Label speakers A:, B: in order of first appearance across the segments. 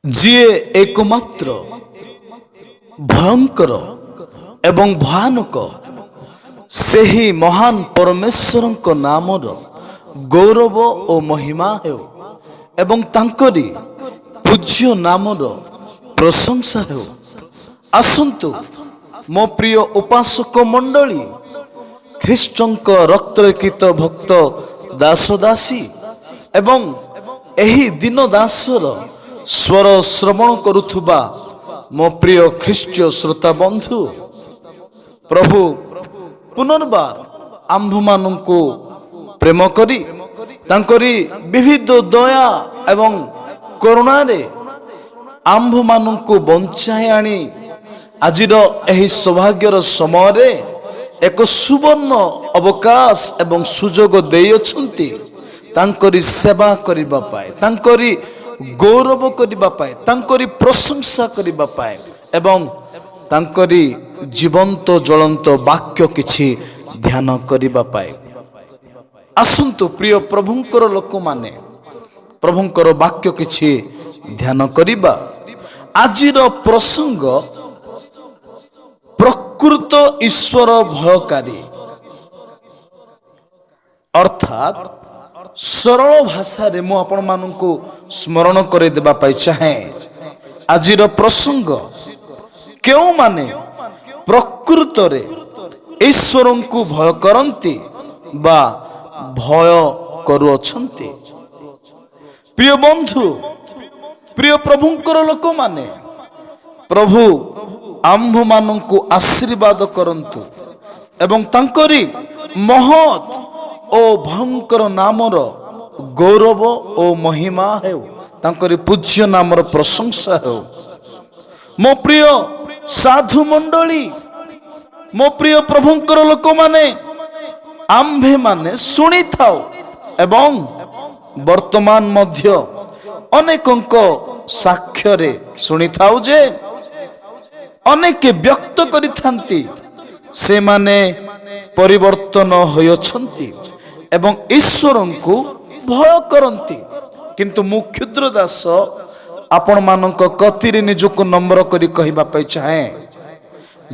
A: ଯିଏ ଏକମାତ୍ର ଭୟଙ୍କର ଏବଂ ଭୟାନକ ସେହି ମହାନ ପରମେଶ୍ୱରଙ୍କ ନାମର ଗୌରବ ଓ ମହିମା ହେଉ ଏବଂ ତାଙ୍କରି ପୂଜ୍ୟ ନାମର ପ୍ରଶଂସା ହେଉ। ଆସନ୍ତୁ ମୋ ପ୍ରିୟ ଉପାସକ ମଣ୍ଡଳୀ, ଖ୍ରୀଷ୍ଟଙ୍କ ରକ୍ତରେଖିତ ଭକ୍ତ ଦାସ ଦାସୀ ଏବଂ ଏହି ଦିନ ଦାସର ସ୍ୱର ଶ୍ରବଣ କରୁଥିବା ମୋ ପ୍ରିୟ ଖ୍ରୀଷ୍ଟୀୟ ଶ୍ରୋତା ବନ୍ଧୁ, ପ୍ରଭୁ ପୁନର୍ବାର ଆମ୍ଭମାନଙ୍କୁ ପ୍ରେମ କରି ତାଙ୍କରି ବିବିଧ ଦୟା ଏବଂ କରୁଣାରେ ଆମ୍ଭମାନଙ୍କୁ ବଞ୍ଚାଇ ଆଣି ଆଜିର ଏହି ସୌଭାଗ୍ୟର ସମୟରେ ଏକ ସୁବର୍ଣ୍ଣ ଅବକାଶ ଏବଂ ସୁଯୋଗ ଦେଇଅଛନ୍ତି ତାଙ୍କରି ସେବା କରିବା ପାଇଁ, ତାଙ୍କରି ଗୌରବ କରିବା ପାଇଁ, ତାଙ୍କରି ପ୍ରଶଂସା କରିବା ପାଇଁ ଏବଂ ତାଙ୍କରି ଜୀବନ୍ତ ଜ୍ୱଳନ୍ତ ବାକ୍ୟ କିଛି ଧ୍ୟାନ କରିବା ପାଇଁ। ଆସନ୍ତୁ ପ୍ରିୟ ପ୍ରଭୁଙ୍କର ଲୋକମାନେ, ପ୍ରଭୁଙ୍କର ବାକ୍ୟ କିଛି ଧ୍ୟାନ କରିବା। ଆଜିର ପ୍ରସଙ୍ଗ ପ୍ରକୃତ ଈଶ୍ୱର ଭୟକାରୀ, ଅର୍ଥାତ୍ ସରଳ ଭାଷାରେ ମୁଁ ଆପଣମାନଙ୍କୁ ସ୍ମରଣ କରିଦେବା ପାଇଁ ଚାହେଁ। ଆଜିର ପ୍ରସଙ୍ଗ କେଉଁମାନେ ପ୍ରକୃତରେ ଈଶ୍ୱରଙ୍କୁ ଭୟ କରନ୍ତି ବା ଭୟ କରୁଅଛନ୍ତି। ପ୍ରିୟ ବନ୍ଧୁ, ପ୍ରିୟ ପ୍ରଭୁଙ୍କର ଲୋକମାନେ, ପ୍ରଭୁ ଆମ୍ଭମାନଙ୍କୁ ଆଶୀର୍ବାଦ କରନ୍ତୁ ଏବଂ ତାଙ୍କରି ମହତ୍ ଓ ଭୟଙ୍କର ନାମର ଗୌରବ ଓ ମହିମା ହେଉ, ତାଙ୍କରି ପୂଜ୍ୟ ନାମର ପ୍ରଶଂସା ହେଉ। ମୋ ପ୍ରିୟ ସାଧୁ ମଣ୍ଡଳୀ, ମୋ ପ୍ରିୟ ପ୍ରଭୁଙ୍କର ଲୋକମାନେ, ଆମ୍ଭେମାନେ ଶୁଣିଥାଉ ଏବଂ ବର୍ତ୍ତମାନ ମଧ୍ୟ ଅନେକଙ୍କ ସାକ୍ଷ୍ୟରେ ଶୁଣିଥାଉ ଯେ ଅନେକ ବ୍ୟକ୍ତ କରିଥାନ୍ତି ସେମାନେ ପରିବର୍ତ୍ତନ ହୋଇଅଛନ୍ତି ଏବଂ ଈଶ୍ୱରଙ୍କୁ ଭୟ କରନ୍ତି। କିନ୍ତୁ ମୁଁ କ୍ଷୁଦ୍ର ଦାସ ଆପଣମାନଙ୍କ କତିରେ ନିଜକୁ ନମ୍ର କରି କହିବା ପାଇଁ ଚାହେଁ,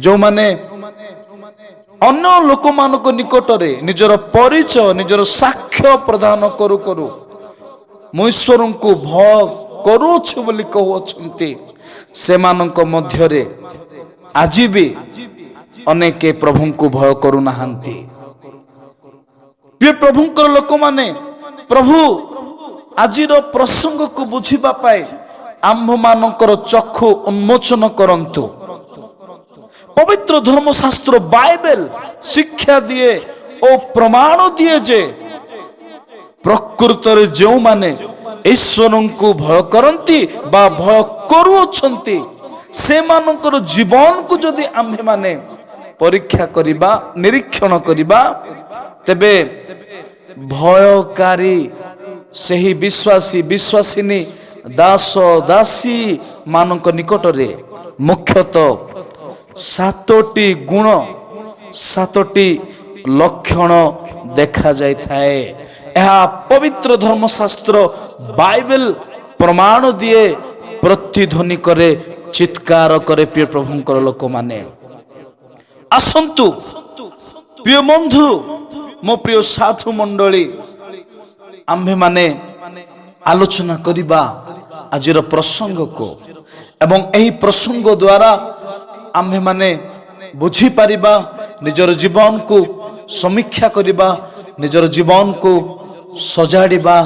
A: ଯେଉଁମାନେ ଅନ୍ୟ ଲୋକମାନଙ୍କ ନିକଟରେ ନିଜର ପରିଚୟ, ନିଜର ସାକ୍ଷ୍ୟ ପ୍ରଦାନ କରୁ କରୁ ମୁଁ ଈଶ୍ୱରଙ୍କୁ ଭୟ କରୁଅଛୁ ବୋଲି କହୁଅଛନ୍ତି, ସେମାନଙ୍କ ମଧ୍ୟରେ ଆଜି ବି ଅନେକ ପ୍ରଭୁଙ୍କୁ ଭୟ କରୁନାହାନ୍ତି। ପ୍ରିୟ ପ୍ରଭୁଙ୍କର ଲୋକମାନେ, ପ୍ରଭୁ ଆଜିର ପ୍ରସଙ୍ଗକୁ ବୁଝିବା ପାଇଁ ଆମ୍ଭମାନଙ୍କର ଚକ୍ଷୁ ଉନ୍ମୋଚନ କରନ୍ତୁ। ପବିତ୍ର ଧର୍ମଶାସ୍ତ୍ର ବାଇବେଲ ଶିକ୍ଷା ଦିଏ ଓ ପ୍ରମାଣ ଦିଏ ଯେ ପ୍ରକୃତରେ ଯେଉଁମାନେ ଈଶ୍ୱରଙ୍କୁ ଭୟ କରନ୍ତି ବା ଭୟ କରୁଅଛନ୍ତି, ସେମାନଙ୍କର ଜୀବନକୁ ଯଦି ଆମ୍ଭେମାନେ ପରୀକ୍ଷା କରିବା, ନିରୀକ୍ଷଣ କରିବା, ତେବେ ଭୟକାରୀ ସେହି ବିଶ୍ୱାସୀ ବିଶ୍ୱାସିନୀ ଦାସ ଦାସୀ ମାନଙ୍କ ନିକଟରେ ମୁଖ୍ୟତଃ 7ଟି ଗୁଣ, 7ଟି ଲକ୍ଷଣ ଦେଖାଯାଇଥାଏ। ଏହା ପବିତ୍ର ଧର୍ମଶାସ୍ତ୍ର ବାଇବେଲ ପ୍ରମାଣ ଦିଏ, ପ୍ରତିଧ୍ୱନି କରେ, ଚିତ୍କାର କରେ। ପ୍ରିୟ ପ୍ରଭୁଙ୍କର ଲୋକମାନେ, ଆସନ୍ତୁ ପ୍ରିୟ ବନ୍ଧୁ, ମୋ ପ୍ରିୟ ସାଧୁ ମଣ୍ଡଳୀ, ଆମ୍ଭେମାନେ ଆଲୋଚନା କରିବା ଆଜିର ପ୍ରସଙ୍ଗକୁ ଏବଂ ଏହି ପ୍ରସଙ୍ଗ ଦ୍ୱାରା ଆମ୍ଭେମାନେ ବୁଝିପାରିବା, ନିଜର ଜୀବନକୁ ସମୀକ୍ଷା କରିବା, ନିଜର ଜୀବନକୁ ସଜାଡ଼ିବା,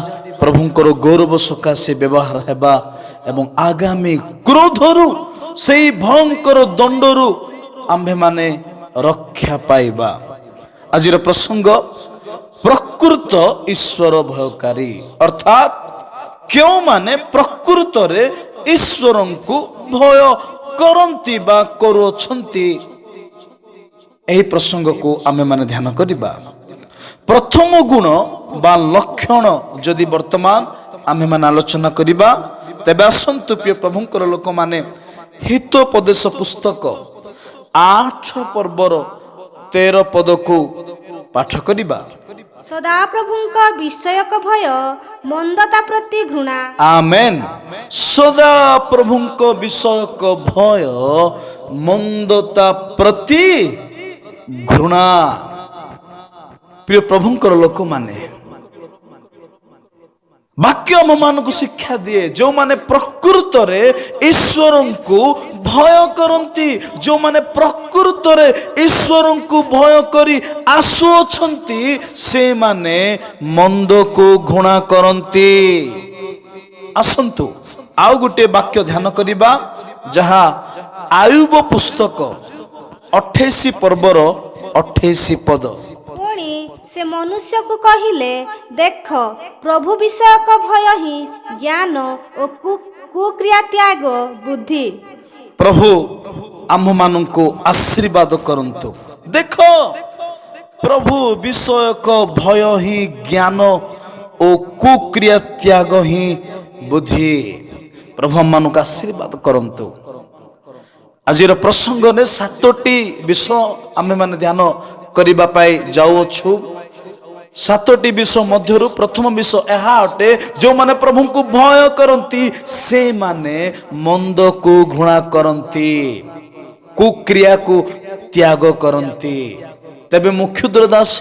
A: ପ୍ରଭୁଙ୍କର ଗୌରବ ସକାଶେ ବ୍ୟବହାର ହେବା ଏବଂ ଆଗାମୀ କ୍ରୋଧରୁ, ସେହି ଭୟଙ୍କର ଦଣ୍ଡରୁ ଆମ୍ଭେମାନେ ରକ୍ଷା ପାଇବା। ଆଜିର ପ୍ରସଙ୍ଗ ପ୍ରକୃତ ଈଶ୍ୱର ଭୟକାରୀ, ଅର୍ଥାତ୍ କେଉଁମାନେ ପ୍ରକୃତରେ ଈଶ୍ୱରଙ୍କୁ ଭୟ କରନ୍ତି ବା କରୁଅଛନ୍ତି, ଏହି ପ୍ରସଙ୍ଗକୁ ଆମେମାନେ ଧ୍ୟାନ କରିବା। ପ୍ରଥମ ଗୁଣ ବା ଲକ୍ଷଣ ଯଦି ବର୍ତ୍ତମାନ ଆମେମାନେ ଆଲୋଚନା କରିବା, ତେବେ ଆସନ୍ତୁ ପ୍ରିୟ ପ୍ରଭୁଙ୍କର ଲୋକମାନେ ହିତୋପଦେଶ ପୁସ୍ତକ 8 ପର୍ବର 13 ପଦକୁ ପାଠ କରିବା।
B: ସଦାପ୍ରଭୁଙ୍କ ବିଷୟକ ଭୟ ମନ୍ଦତା ପ୍ରତି ଘୃଣା।
A: ଆମେନ୍। ସଦା ପ୍ରଭୁଙ୍କ ବିଷୟକ ଭୟ ମନ୍ଦତା ପ୍ରତି ଘୃଣା। ପ୍ରିୟ ପ୍ରଭୁଙ୍କର ଲୋକମାନେ, ବାକ୍ୟ ଆମମାନଙ୍କୁ ଶିକ୍ଷା ଦିଏ ଯେଉଁମାନେ ପ୍ରକୃତରେ ଈଶ୍ୱରଙ୍କୁ ଭୟ କରନ୍ତି, ଯେଉଁମାନେ ପ୍ରକୃତରେ ଈଶ୍ୱରଙ୍କୁ ଭୟ କରି ଆସୁଅଛନ୍ତି, ସେମାନେ ମନ୍ଦକୁ ଘୃଣା କରନ୍ତି। ଆସନ୍ତୁ ଆଉ ଗୋଟିଏ ବାକ୍ୟ ଧ୍ୟାନ କରିବା, ଯାହା ଆୟୁବ ପୁସ୍ତକ 28 ପର୍ବର 28 ପଦ।
B: ପୁଣି ସେ ମନୁଷ୍ୟକୁ କହିଲେ, ଦେଖ, ପ୍ରଭୁ ବିଷୟକ ଭୟ ହିଁ ଜ୍ଞାନ ଓ କୁକ୍ରିୟା ତ୍ୟାଗ ବୁଦ୍ଧି।
A: ପ୍ରଭୁ ଆମ୍ଭମାନଙ୍କୁ ଆଶୀର୍ବାଦ କରନ୍ତୁ। ଦେଖ, ପ୍ରଭୁ ବିଷୟକ ଭୟ ହିଁ ଜ୍ଞାନ ଓ କୁକ୍ରିୟା ତ୍ୟାଗ ହିଁ ବୁଦ୍ଧି। ପ୍ରଭୁ ଆମମାନଙ୍କୁ ଆଶୀର୍ବାଦ କରନ୍ତୁ। ଆଜିର ପ୍ରସଙ୍ଗରେ 7ଟି ବିଷୟ ଆମେମାନେ ଧ୍ୟାନ କରିବା ପାଇଁ ଯାଉଅଛୁ। 7ଟି ବିଷୟ ମଧ୍ୟରୁ ପ୍ରଥମ ବିଷୟ ଏହା ଅଟେ, ଯେଉଁମାନେ ପ୍ରଭୁଙ୍କୁ ଭୟ କରନ୍ତି ସେମାନେ ମନ୍ଦକୁ ଘୃଣା କରନ୍ତି, କୁକ୍ରିୟାକୁ ତ୍ୟାଗ କରନ୍ତି। ତେବେ ମୁଁ କ୍ଷୁଦ୍ର ଦାସ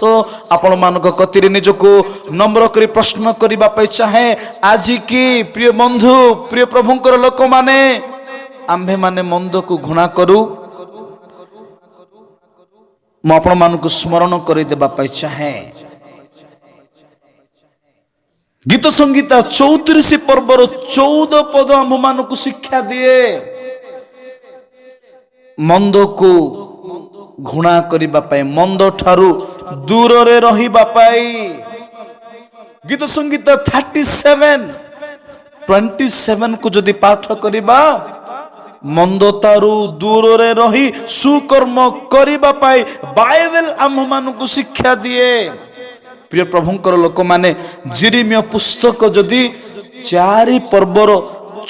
A: ଆପଣମାନଙ୍କ କତିରେ ନିଜକୁ ନମ୍ର କରି ପ୍ରଶ୍ନ କରିବା ପାଇଁ ଚାହେଁ, ଆଜି କି ପ୍ରିୟ ବନ୍ଧୁ, ପ୍ରିୟ ପ୍ରଭୁଙ୍କର ଲୋକମାନେ, ଆମ୍ଭେମାନେ ମନ୍ଦକୁ ଘୃଣା କରୁ? ମୁଁ ଆପଣମାନଙ୍କୁ ସ୍ମରଣ କରିଦେବା ପାଇଁ ଚାହେଁ, ଗୀତ ସଂଗୀତା 34 ପର୍ବର 14 ପଦ ଆମ୍ଭମାନଙ୍କୁ ଶିକ୍ଷା ଦିଏ ମନ୍ଦକୁ ଘୃଣା କରିବା ପାଇଁ, ମନ୍ଦ ଠାରୁ ଦୂରରେ ରହିବା ପାଇଁ। ଗୀତ ସଂଗୀତା 37:27 କୁ ଯଦି ପାଠ କରିବା, ମନ୍ଦତାରୁ ଦୂରରେ ରହି ସୁକର୍ମ କରିବା ପାଇଁ ବାଇବେଲ ଆମ୍ଭମାନଙ୍କୁ ଶିକ୍ଷା ଦିଏ। ପ୍ରିୟ ପ୍ରଭୁଙ୍କର ଲୋକମାନେ, ଜିରିମିୟ ପୁସ୍ତକ ଯଦି 4 ପର୍ବର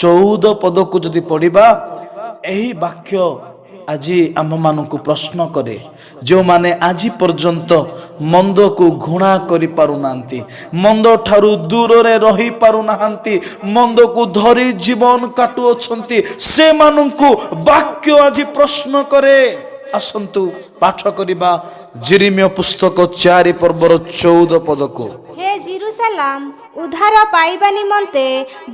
A: 14 ପଦକୁ ଯଦି ପଢିବା, ଏହି ବାକ୍ୟ ଆଜି ଆମ୍ଭମାନଙ୍କୁ ପ୍ରଶ୍ନ କରେ, ଯେଉଁମାନେ ଆଜି ପର୍ଯ୍ୟନ୍ତ ମନ୍ଦକୁ ଘୃଣା କରିପାରୁନାହାନ୍ତି, ମନ୍ଦ ଠାରୁ ଦୂରରେ ରହିପାରୁନାହାନ୍ତି, ମନ୍ଦକୁ ଧରି ଜୀବନ କାଟୁଅଛନ୍ତି, ସେମାନଙ୍କୁ ବାକ୍ୟ ଆଜି ପ୍ରଶ୍ନ କରେ। ଆସନ୍ତୁ ପାଠ କରିବା ଜିରିମିୟ ପୁସ୍ତକ 4 ପର୍ବର 14 ପଦକୁ।
B: ହେ ଜେରୁସାଲାମ, ଉଦ୍ଧାର ପାଇବା ନିମନ୍ତେ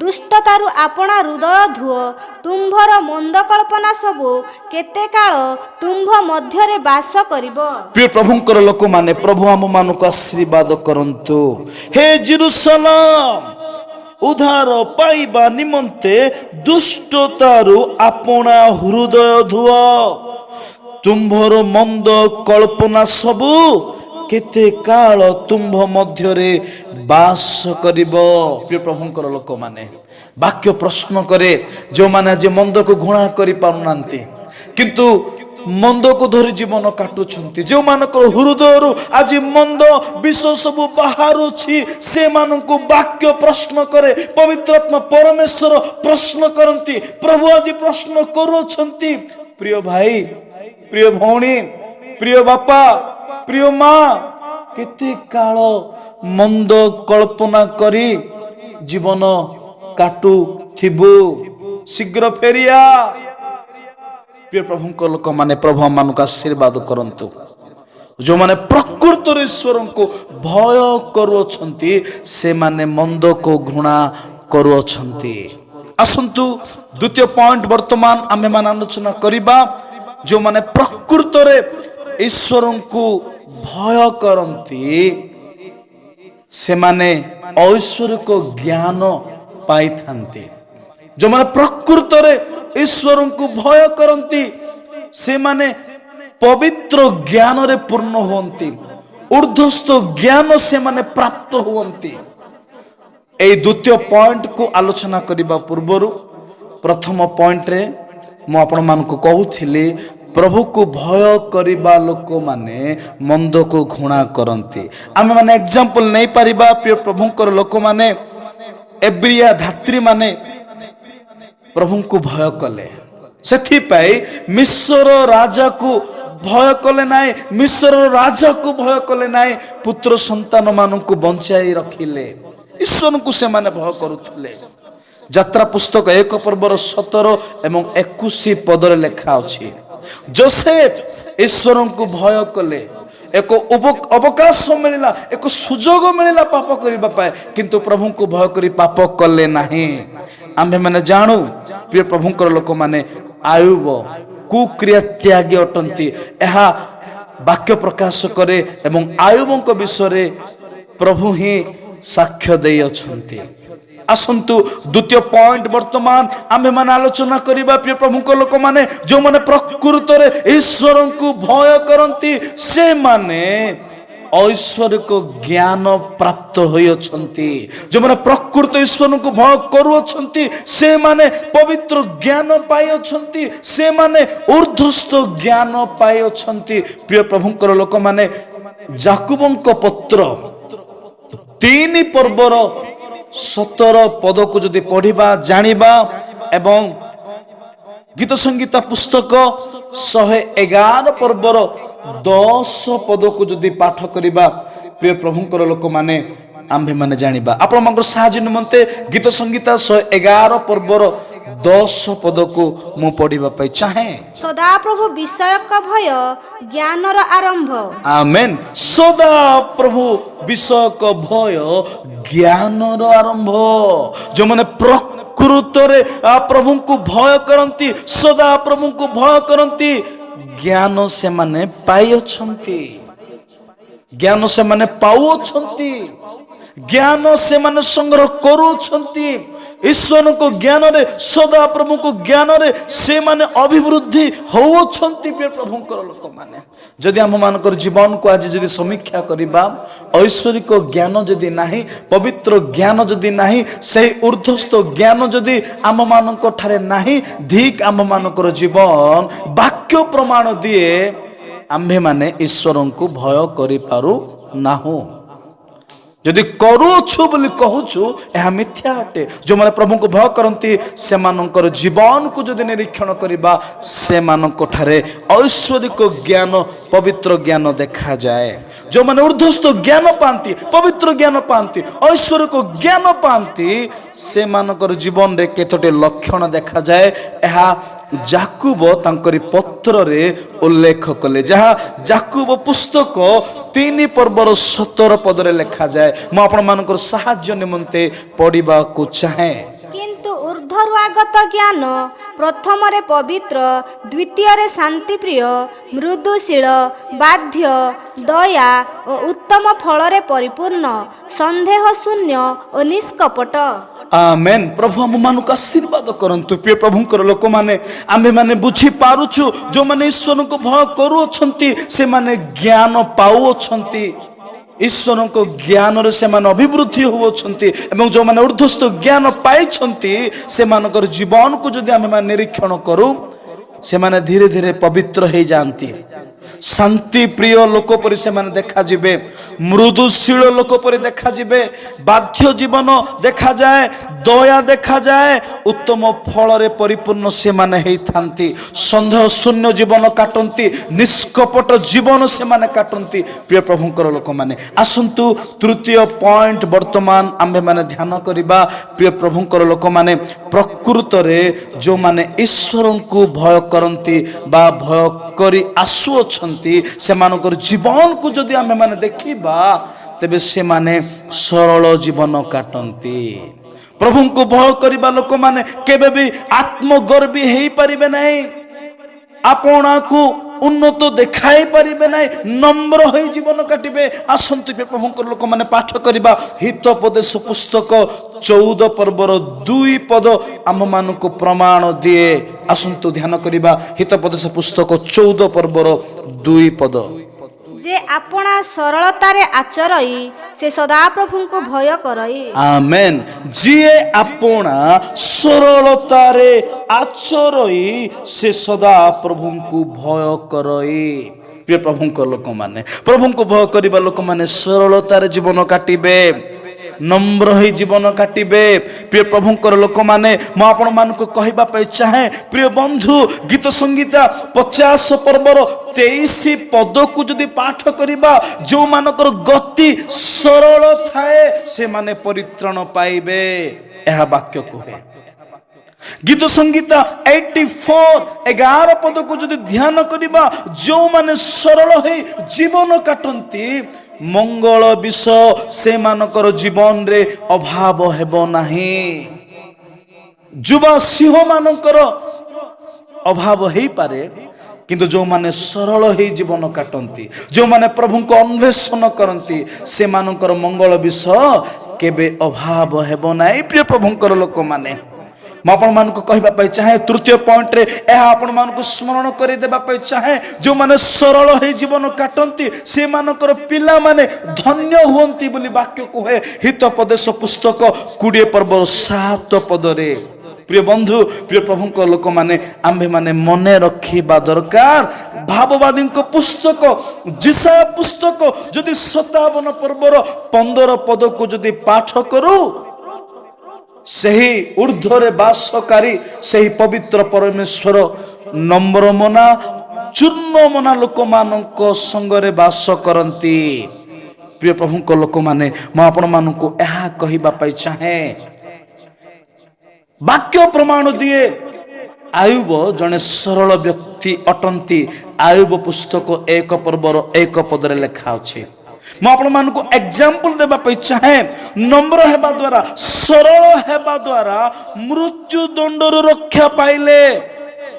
B: ଦୁଷ୍ଟତାରୁ ଆପଣା ହୃଦୟ ଧୁଅ। ତୁମ୍ଭର ମନ୍ଦ କଳ୍ପନା ସବୁ କେତେ କାଳ ତୁମ୍ଭ ମଧ୍ୟରେ ବାସ କରିବ।
A: ପ୍ରିୟ ପ୍ରଭୁଙ୍କର ଲୋକମାନେ, ପ୍ରଭୁ ଆମମାନଙ୍କୁ ଆଶୀର୍ବାଦ କରନ୍ତୁ। ହେ ଜେରୁସାଲାମ, ଉଦ୍ଧାର ପାଇବା ନିମନ୍ତେ ଦୁଷ୍ଟତାରୁ ଆପଣା ହୃଦୟ ଧୁଅ। ତୁମ୍ଭର ମନ୍ଦ କଳ୍ପନା ସବୁ କେତେ କାଳ ତୁମ୍ଭ ମଧ୍ୟରେ ବାସ କରିବ। ପ୍ରିୟ ପ୍ରଭୁଙ୍କର ଲୋକମାନେ, ବାକ୍ୟ ପ୍ରଶ୍ନ କରେ, ଯେଉଁମାନେ ଆଜି ମନ୍ଦକୁ ଘୃଣା କରିପାରୁନାହାନ୍ତି କିନ୍ତୁ ମନ୍ଦକୁ ଧରି ଜୀବନ କାଟୁଛନ୍ତି, ଯେଉଁମାନଙ୍କର ହୃଦୟରୁ ଆଜି ମନ୍ଦ ବିଷ ସବୁ ବାହାରୁଛି, ସେମାନଙ୍କୁ ବାକ୍ୟ ପ୍ରଶ୍ନ କରେ। ପବିତ୍ର ଆତ୍ମା ପରମେଶ୍ୱର ପ୍ରଶ୍ନ କରନ୍ତି, ପ୍ରଭୁ ଆଜି ପ୍ରଶ୍ନ କରୁଅଛନ୍ତି, ପ୍ରିୟ ଭାଇ, ପ୍ରିୟ ଭଉଣୀ, ପ୍ରିୟ ବାପା, ପ୍ରିୟ ମା, କେତେ କାଳ ମନ୍ଦ କଳ୍ପନା କରି ଜୀବନ କାଟୁଥିବୁ? ଶୀଘ୍ର ଫେରିଆ। ପ୍ରିୟ ପ୍ରଭୁଙ୍କ ଲୋକମାନେ, ପ୍ରଭୁ ଆମମାନଙ୍କୁ ଆଶୀର୍ବାଦ କରନ୍ତୁ। ଯେଉଁମାନେ ପ୍ରକୃତରେ ଈଶ୍ୱରଙ୍କୁ ଭୟ କରୁଅଛନ୍ତି, ସେମାନେ ମନ୍ଦକୁ ଘୃଣା କରୁଅଛନ୍ତି। ଆସନ୍ତୁ ଦ୍ୱିତୀୟ ପଏଣ୍ଟ ବର୍ତ୍ତମାନ ଆମେମାନେ ଆଲୋଚନା କରିବା। ଯେଉଁମାନେ ପ୍ରକୃତରେ ଈଶ୍ୱରଙ୍କୁ ଭୟ କରନ୍ତି, ସେମାନେ ଐଶ୍ୱରିକ ଜ୍ଞାନ ପାଇଥାନ୍ତି। ଯେଉଁମାନେ ପ୍ରକୃତରେ ଈଶ୍ୱରଙ୍କୁ ଭୟ କରନ୍ତି, ସେମାନେ ପବିତ୍ର ଜ୍ଞାନରେ ପୂର୍ଣ୍ଣ ହୁଅନ୍ତି, ଊର୍ଦ୍ଧ୍ୱସ୍ଥ ଜ୍ଞାନ ସେମାନେ ପ୍ରାପ୍ତ ହୁଅନ୍ତି। এই ଦ୍ୱିତୀୟ ପଏଣ୍ଟକୁ ଆଲୋଚନା କରିବା ପୂର୍ବରୁ ପ୍ରଥମ ପଏଣ୍ଟରେ ମୁଁ ଆପଣମାନଙ୍କୁ କହୁଥିଲି, ପ୍ରଭୁକୁ ଭୟ କରିବା ଲୋକମାନେ ମନ୍ଦକୁ ଘୃଣା କରନ୍ତି। ଆମେମାନେ ଏକ୍ଜାମ୍ପଲ ନେଇପାରିବା। ପ୍ରିୟ ପ୍ରଭୁଙ୍କର ଲୋକମାନେ, ଏବ୍ରିଆ ଧାତ୍ରୀମାନେ ପ୍ରଭୁଙ୍କୁ ଭୟ କଲେ, ସେଥିପାଇଁ ମିଶ୍ର ରାଜାକୁ ଭୟ କଲେ ନାହିଁ, ମିଶ୍ରର ରାଜାକୁ ଭୟ କଲେ ନାହିଁ, ପୁତ୍ର ସନ୍ତାନ ମାନଙ୍କୁ ବଞ୍ଚାଇ ରଖିଲେ। ଈଶ୍ୱରଙ୍କୁ ସେମାନେ ଭୟ କରୁଥିଲେ। ଯାତ୍ରା ପୁସ୍ତକ 1 ପର୍ବର 17 ଏବଂ 21 ପଦରେ ଲେଖା ଅଛି, ଯୋସେଫ ଈଶ୍ୱରଙ୍କୁ ଭୟ କଲେ। ଏକ ଅବକାଶ ମିଳିଲା, ଏକ ସୁଯୋଗ ମିଳିଲା ପାପ କରିବା ପାଇଁ, କିନ୍ତୁ ପ୍ରଭୁଙ୍କୁ ଭୟ କରି ପାପ କଲେ ନାହିଁ। ଆମ୍ଭେମାନେ ଜାଣୁ ପ୍ରିୟ ପ୍ରଭୁଙ୍କର ଲୋକମାନେ, ଆୟୁବ କୁକ୍ରିୟା ତ୍ୟାଗୀ ଅଟନ୍ତି, ଏହା ବାକ୍ୟ ପ୍ରକାଶ କରେ ଏବଂ ଆୟୁବଙ୍କ ବିଷୟରେ ପ୍ରଭୁ ହିଁ ସାକ୍ଷ୍ୟ ଦେଇଅଛନ୍ତି। ଆସନ୍ତୁ ଦ୍ୱିତୀୟ ପଏଣ୍ଟ ବର୍ତ୍ତମାନ ଆମ୍ଭେମାନେ ଆଲୋଚନା କରିବା। ପ୍ରିୟ ପ୍ରଭୁଙ୍କ ଲୋକମାନେ, ଯେଉଁମାନେ ପ୍ରକୃତରେ ଈଶ୍ୱରଙ୍କୁ ଭୟ କରନ୍ତି, ସେମାନେ ଐଶ୍ୱରିକ ଜ୍ଞାନ ପ୍ରାପ୍ତ ହୋଇଅଛନ୍ତି। ଯେଉଁମାନେ ପ୍ରକୃତ ଈଶ୍ୱରଙ୍କୁ ଭୟ କରୁଅଛନ୍ତି, ସେମାନେ ପବିତ୍ର ଜ୍ଞାନ ପାଇଅଛନ୍ତି, ସେମାନେ ଊର୍ଦ୍ଧ୍ୱସ୍ଥ ଜ୍ଞାନ ପାଇଅଛନ୍ତି। ପ୍ରିୟ ପ୍ରଭୁଙ୍କର ଲୋକମାନେ, ଯାକୁବଙ୍କ ପତ୍ର 3 ପର୍ବର 17 ପଦକୁ ଯଦି ପଢିବା, ଜାଣିବା ଏବଂ ଗୀତ ସଂଗୀତା ପୁସ୍ତକ 111 ପର୍ବର 10 ପଦକୁ ଯଦି ପାଠ କରିବା, ପ୍ରିୟ ପ୍ରଭୁଙ୍କର ଲୋକମାନେ, ଆମ୍ଭେମାନେ ଜାଣିବା। ଆପଣଙ୍କର ସାହାଯ୍ୟ ନିମନ୍ତେ ଗୀତ ସଂଗୀତା 111 ପର୍ବର 10 ପଦକୁ ମୁଁ ପଢିବା ପାଇଁ ଚାହେଁ।
B: ସଦାପ୍ରଭୁ ବିଷୟକ ଭୟ ଜ୍ଞାନର ଆରମ୍ଭ।
A: ଆମେନ୍। ସଦାପ୍ରଭୁ ବିଷୟକ ଭୟ ଜ୍ଞାନର ଆରମ୍ଭ। ଯେଉଁମାନେ ପ୍ରକୃତରେ ପ୍ରଭୁଙ୍କୁ ଭୟ କରନ୍ତି, ସଦା ପ୍ରଭୁଙ୍କୁ ଭୟ କରନ୍ତି, ଜ୍ଞାନ ସେମାନେ ପାଇଅଛନ୍ତି, ଜ୍ଞାନ ସେମାନେ ପାଉଅଛନ୍ତି, ଜ୍ଞାନ ସେମାନେ ସଂଗ୍ରହ କରୁଛନ୍ତି। ଈଶ୍ୱରଙ୍କ ଜ୍ଞାନରେ, ସଦା ପ୍ରଭୁଙ୍କ ଜ୍ଞାନରେ ସେମାନେ ଅଭିବୃଦ୍ଧି ହେଉଅଛନ୍ତି। ପ୍ରଭୁଙ୍କର ଲୋକମାନେ, ଯଦି ଆମମାନଙ୍କର ଜୀବନକୁ ଆଜି ଯଦି ସମୀକ୍ଷା କରିବା, ଐଶ୍ୱରିକ ଜ୍ଞାନ ଯଦି ନାହିଁ, ପବିତ୍ର ଜ୍ଞାନ ଯଦି ନାହିଁ, ସେହି ଊର୍ଦ୍ଧ୍ୱସ୍ଥ ଜ୍ଞାନ ଯଦି ଆମମାନଙ୍କ ଠାରେ ନାହିଁ, ଠିକ୍ ଆମମାନଙ୍କର ଜୀବନ ବାକ୍ୟ ପ୍ରମାଣ ଦିଏ ଆମ୍ଭେମାନେ ଈଶ୍ୱରଙ୍କୁ ଭୟ କରିପାରୁ ନାହୁଁ। ଯଦି କରୁଛୁ ବୋଲି କହୁଛୁ, ଏହା ମିଥ୍ୟା ଅଟେ। ଯେଉଁମାନେ ପ୍ରଭୁଙ୍କୁ ଭୟ କରନ୍ତି, ସେମାନଙ୍କର ଜୀବନକୁ ଯଦି ନିରୀକ୍ଷଣ କରିବା, ସେମାନଙ୍କ ଠାରେ ଐଶ୍ୱରିକ ଜ୍ଞାନ, ପବିତ୍ର ଜ୍ଞାନ ଦେଖାଯାଏ। ଯେଉଁମାନେ ଊର୍ଦ୍ଧ୍ୱସ୍ଥ ଜ୍ଞାନ ପାଆନ୍ତି, ପବିତ୍ର ଜ୍ଞାନ ପାଆନ୍ତି, ଐଶ୍ୱରିକ ଜ୍ଞାନ ପାଆନ୍ତି, ସେମାନଙ୍କର ଜୀବନରେ କେତୋଟି ଲକ୍ଷଣ ଦେଖାଯାଏ। ଏହା ଯାକୁବ ତାଙ୍କରି ପତ୍ରରେ ଉଲ୍ଲେଖ କଲେ, ଯାହା ଯାକୁବ ପୁସ୍ତକ 3 ପର୍ବର 17 ପଦରେ ଲେଖାଯାଏ। ମୁଁ ଆପଣମାନଙ୍କର ସାହାଯ୍ୟ ନିମନ୍ତେ ପଢିବାକୁ ଚାହେଁ।
B: କିନ୍ତୁ ଊର୍ଦ୍ଧ୍ୱରୁ ଆଗତ ଜ୍ଞାନ ପ୍ରଥମରେ ପବିତ୍ର, ଦ୍ୱିତୀୟରେ ଶାନ୍ତିପ୍ରିୟ, ମୃଦୁଶୀଳ, ବାଧ୍ୟ, ଦୟା ଓ ଉତ୍ତମ ଫଳରେ ପରିପୂର୍ଣ୍ଣ, ସନ୍ଦେହ ଶୂନ୍ୟ ଓ ନିଷ୍କପଟ।
A: ଆମେନ୍। ପ୍ରଭୁ ଆମମାନଙ୍କୁ ଆଶୀର୍ବାଦ କରନ୍ତୁ। ପ୍ରିୟ ପ୍ରଭୁଙ୍କର ଲୋକମାନେ, ଆମ୍ଭେମାନେ ବୁଝିପାରୁଛୁ, ଯେଉଁମାନେ ଈଶ୍ୱରଙ୍କୁ ଭୟ କରୁଅଛନ୍ତି, ସେମାନେ ଜ୍ଞାନ ପାଉଅଛନ୍ତି, ଈଶ୍ୱରଙ୍କ ଜ୍ଞାନରେ ସେମାନେ ଅଭିବୃଦ୍ଧି ହେଉଅଛନ୍ତି। ଏବଂ ଯେଉଁମାନେ ଊର୍ଦ୍ଧ୍ୱସ୍ଥ ଜ୍ଞାନ ପାଇଛନ୍ତି, ସେମାନଙ୍କର ଜୀବନକୁ ଯଦି ଆମେମାନେ ନିରୀକ୍ଷଣ କରୁ, ସେମାନେ ଧୀରେ ଧୀରେ ପବିତ୍ର ହେଇଯାଆନ୍ତି। ଶାନ୍ତି ପ୍ରିୟ ଲୋକ ପରି ସେମାନେ ଦେଖାଯିବେ, ମୃଦୁଶୀଳ ଲୋକ ପରି ଦେଖାଯିବେ, ବାଧ୍ୟ ଜୀବନ ଦେଖାଯାଏ, ଦୟା ଦେଖାଯାଏ, ଉତ୍ତମ ଫଳରେ ପରିପୂର୍ଣ୍ଣ ସେମାନେ ହେଇଥାନ୍ତି, ସନ୍ଦେହ ଶୂନ୍ୟ ଜୀବନ କାଟନ୍ତି, ନିଷ୍କପଟ ଜୀବନ ସେମାନେ କାଟନ୍ତି। ପ୍ରିୟ ପ୍ରଭୁଙ୍କର ଲୋକମାନେ, ଆସନ୍ତୁ ତୃତୀୟ ପଏଣ୍ଟ ବର୍ତ୍ତମାନ ଆମ୍ଭେମାନେ ଧ୍ୟାନ କରିବା। ପ୍ରିୟ ପ୍ରଭୁଙ୍କର ଲୋକମାନେ, ପ୍ରକୃତରେ ଯେଉଁମାନେ ଈଶ୍ୱରଙ୍କୁ ଭୟ କରନ୍ତି ବା ଭୟ କରି ଆସୁଅଛନ୍ତି, ସେମାନଙ୍କର ଜୀବନକୁ ଯଦି ଆମେମାନେ ଦେଖିବା, ତେବେ ସେମାନେ ସରଳ ଜୀବନ କାଟନ୍ତି। ପ୍ରଭୁଙ୍କୁ ଭୟ କରିବା ଲୋକମାନେ କେବେ ବି ଆତ୍ମଗର୍ବୀ ହେଇପାରିବେ ନାହିଁ, ଆପଣାକୁ ଉନ୍ନତ ଦେଖାଇ ପାରିବେ ନାହିଁ, ନମ୍ର ହୋଇ ଜୀବନ କାଟିବେ। ଆସନ୍ତୁ ପ୍ରଭୁଙ୍କର ଲୋକମାନେ ପାଠ କରିବା ହିତୋପଦେଶ ପୁସ୍ତକ 14 ପର୍ବର 2 ପଦ ଆମମାନଙ୍କୁ ପ୍ରମାଣ ଦିଏ। ଆସନ୍ତୁ ଧ୍ୟାନ କରିବା ହିତୋପଦେଶ ପୁସ୍ତକ 14 ପର୍ବର 2 ପଦ।
B: ଯେ ଆପଣା ସରଳତାରେ ଆଚରଇ, ସେ ସଦାପ୍ରଭୁଙ୍କୁ ଭୟ କରଇ।
A: ଆମେନ୍। ଯିଏ ଆପଣା ସରଳତାରେ ଆଚରଇ, ସେ ସଦା ପ୍ରଭୁଙ୍କୁ ଭୟ କରଇ। ପ୍ରିୟ ପ୍ରଭୁଙ୍କ ଲୋକମାନେ, ପ୍ରଭୁଙ୍କୁ ଭୟ କରିବା ଲୋକମାନେ ସରଳତାରେ ଜୀବନ କାଟିବେ, নম্র হয়ে জীবন কাটিবে। প্রিয় প্রভুঙ্কর লোক মানে মু আপন মানুষ কহিবা পাই চাহে প্রিয় বন্ধু গীত সংগীতা 50 পর্বর 23 পদকু যদি পাঠ করিবা যে মানকর গতি সরল থায়ে সে মানে পরিত্রাণ পাইবে এহা বাক্য কুহে। গীত সংগীতা 84 11 পদকু যদি ধ্যান করিবা যে মানে সরল হই জীবন কাটন্তি মঙ্গল বিষ সে মানকর জীবন রে অভাব হেব নাহি। যুবা সিংহ মানকর অভাব হেই পারে কিন্তু যে মানে সরল হই জীবন কাটন্তি যে মানে প্রভুଙ୍କୁ অন্বেষণ করন্তি সে মানকর মঙ্গল বিষ কেবে অভাব হেব নাই। প্রিয় প্রভুଙ୍କର লোক মানে ମୁଁ ଆପଣମାନଙ୍କୁ କହିବା ପାଇଁ ଚାହେଁ ତୃତୀୟ ପଏଣ୍ଟରେ ଏହା ଆପଣମାନଙ୍କୁ ସ୍ମରଣ କରିଦେବା ପାଇଁ ଚାହେଁ ଯେଉଁମାନେ ସରଳ ହେଇ ଜୀବନ କାଟନ୍ତି ସେମାନଙ୍କର ପିଲାମାନେ ଧନ୍ୟ ହୁଅନ୍ତି ବୋଲି ବାକ୍ୟ କୁହେ ହିତୋପଦେଶ ପୁସ୍ତକ 20 ପର୍ବର 7 ପଦରେ। ପ୍ରିୟ ବନ୍ଧୁ ପ୍ରିୟ ପ୍ରଭୁଙ୍କ ଲୋକମାନେ ଆମ୍ଭେମାନେ ମନେ ରଖିବା ଦରକାର ଭାବବାଦୀଙ୍କ ପୁସ୍ତକ ଯିଶା ପୁସ୍ତକ ଯଦି 57 ପର୍ବର 15 ପଦକୁ ଯଦି ପାଠ କରୁ ସେହି ଊର୍ଦ୍ଧ୍ୱରେ ବାସକାରୀ ସେହି ପବିତ୍ର ପରମେଶ୍ୱର ନମ୍ରମନା ଚୂର୍ଣ୍ଣମନା ଲୋକମାନଙ୍କ ସଙ୍ଗରେ ବାସ କରନ୍ତି। ପ୍ରିୟ ପ୍ରଭୁଙ୍କ ଲୋକମାନେ ମୁଁ ଆପଣମାନଙ୍କୁ ଏହା କହିବା ପାଇଁ ଚାହେଁ ବାକ୍ୟ ପ୍ରମାଣ ଦିଏ ଆୟୁବ ଜଣେ ସରଳ ବ୍ୟକ୍ତି ଅଟନ୍ତି। ଆୟୁବ ପୁସ୍ତକ 1 ପର୍ବର 1 ପଦରେ ଲେଖା ଅଛି। ମୁଁ ଆପଣମାନଙ୍କୁ ଏକ୍ସାମ୍ପଲ ଦେବା ପାଇଁ ଚାହେଁ ନମ୍ର ହେବା ଦ୍ୱାରା ସରଳ ହେବା ଦ୍ୱାରା ମୃତ୍ୟୁ ଦଣ୍ଡରୁ ରକ୍ଷା ପାଇଲେ।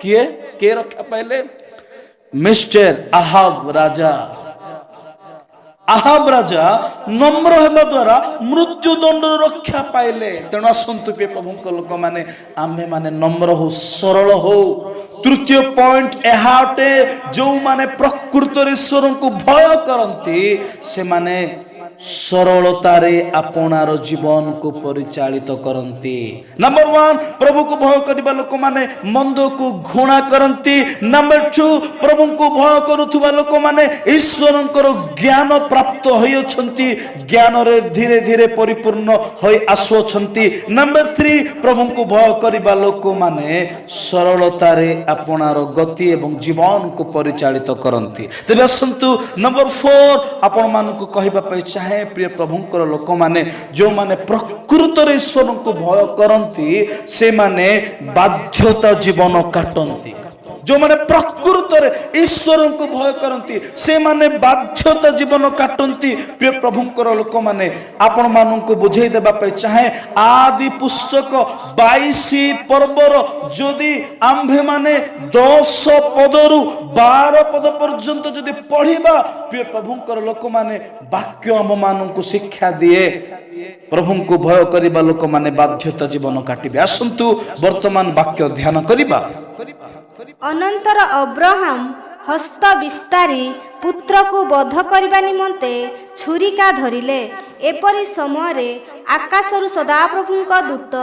A: କିଏ କିଏ ରକ୍ଷା ପାଇଲେ? ମିଷ୍ଟର ଆହାବ ରାଜା। ଆହାବ ରାଜା ନମ୍ର ହେବା ଦ୍ୱାରା ମୃତ୍ୟୁ ଦଣ୍ଡରୁ ରକ୍ଷା ପାଇଲେ। ତେଣୁ ଆସନ୍ତୁ ପ୍ରିୟ ପ୍ରଭୁଙ୍କ ଲୋକମାନେ ଆମ୍ଭେମାନେ ନମ୍ର ହଉ ସରଳ ହଉ। ତୃତୀୟ ପଏଣ୍ଟ ଏହା ଅଟେ ଯେଉଁମାନେ ପ୍ରକୃତରେ ଈଶ୍ୱରଙ୍କୁ ଭୟ କରନ୍ତି ସେମାନେ ସରଳତାରେ ଆପଣାର ଜୀବନକୁ ପରିଚାଳିତ କରନ୍ତି। ନମ୍ବର 1 ପ୍ରଭୁକୁ ଭୟ କରିବା ଲୋକମାନେ ମନ୍ଦକୁ ଘୃଣା କରନ୍ତି। ନମ୍ବର 2 ପ୍ରଭୁଙ୍କୁ ଭୟ କରୁଥିବା ଲୋକମାନେ ଈଶ୍ୱରଙ୍କର ଜ୍ଞାନ ପ୍ରାପ୍ତ ହୋଇଅଛନ୍ତି ଜ୍ଞାନରେ ଧୀରେ ଧୀରେ ପରିପୂର୍ଣ୍ଣ ହୋଇ ଆସୁଅଛନ୍ତି। ନମ୍ବର 3 ପ୍ରଭୁଙ୍କୁ ଭୟ କରିବା ଲୋକମାନେ ସରଳତାରେ ଆପଣାର ଗତି ଏବଂ ଜୀବନକୁ ପରିଚାଳିତ କରନ୍ତି। ତେବେ ଆସନ୍ତୁ ନମ୍ବର 4 ଆପଣମାନଙ୍କୁ କହିବା ପାଇଁ ଚାହେଁ ପ୍ରିୟ ପ୍ରଭୁଙ୍କର ଲୋକମାନେ ଯେଉଁମାନେ ପ୍ରକୃତରେ ଈଶ୍ୱରଙ୍କୁ ଭୟ କରନ୍ତି ସେମାନେ ବାଧ୍ୟତା ଜୀବନ କାଟନ୍ତି। ଯେଉଁମାନେ ପ୍ରକୃତରେ ଈଶ୍ୱରଙ୍କୁ ଭୟ କରନ୍ତି ସେମାନେ ବାଧ୍ୟତା ଜୀବନ କାଟନ୍ତି। ପ୍ରିୟ ପ୍ରଭୁଙ୍କର ଲୋକମାନେ ଆପଣମାନଙ୍କୁ ବୁଝେଇ ଦେବା ପାଇଁ ଚାହେଁ ଆଦି ପୁସ୍ତକ 22 ପର୍ବର ଯଦି ଆମ୍ଭେମାନେ 10 ପଦରୁ 12 ପଦ ପର୍ଯ୍ୟନ୍ତ ଯଦି ପଢିବା ପ୍ରିୟ ପ୍ରଭୁଙ୍କର ଲୋକମାନେ ବାକ୍ୟ ଆମମାନଙ୍କୁ ଶିକ୍ଷା ଦିଏ ପ୍ରଭୁଙ୍କୁ ଭୟ କରିବା ଲୋକମାନେ ବାଧ୍ୟତା ଜୀବନ କାଟିବେ। ଆସନ୍ତୁ ବର୍ତ୍ତମାନ ବାକ୍ୟ ଧ୍ୟାନ କରିବା।
B: ଅନନ୍ତର ଅବ୍ରାହମ ହସ୍ତ ବିସ୍ତାରୀ ପୁତ୍ରକୁ ବଧ କରିବା ନିମନ୍ତେ ଛୁରିକା ଧରିଲେ। ଏପରି ସମୟରେ ଆକାଶରୁ ସଦାପ୍ରଭୁଙ୍କ ଦୂତ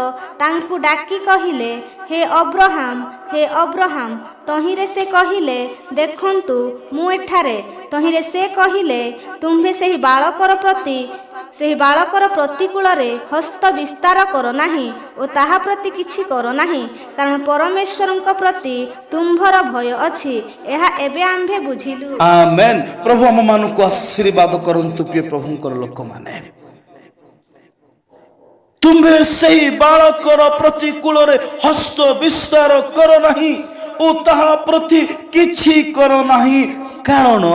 B: ତାଙ୍କୁ ଡାକି କହିଲେ ହେ ଅବ୍ରାହମ। ତହିଁରେ ସେ କହିଲେ ଦେଖନ୍ତୁ ମୁଁ ଏଠାରେ। ତହିଁରେ ସେ କହିଲେ ତୁମ୍ଭେ ସେହି ବାଳକର ପ୍ରତିକୂଳରେ ହସ୍ତ ବିସ୍ତାର କର ନାହିଁ ଓ ତାହା ପ୍ରତି କିଛି କର ନାହିଁ କାରଣ ପରମେଶ୍ୱରଙ୍କ ପ୍ରତି ତୁମ୍ଭର ଭୟ ଅଛି। ଏହା ଏବେ ଆମ୍ଭେ ବୁଝିଲୁ।
A: ଆମେନ୍। ପ୍ରଭୁ ଆମମାନଙ୍କୁ ଆଶୀର୍ବାଦ କରନ୍ତୁ। ପ୍ରିୟ ପ୍ରଭୁଙ୍କର ଲୋକମାନେ ତୁମ୍ଭେ ସେହି ବାଳକର ପ୍ରତିକୂଳରେ ହସ୍ତ ବିସ୍ତାର କର ନାହିଁ ଓ ତାହା ପ୍ରତି କିଛି କର ନାହିଁ କାରଣ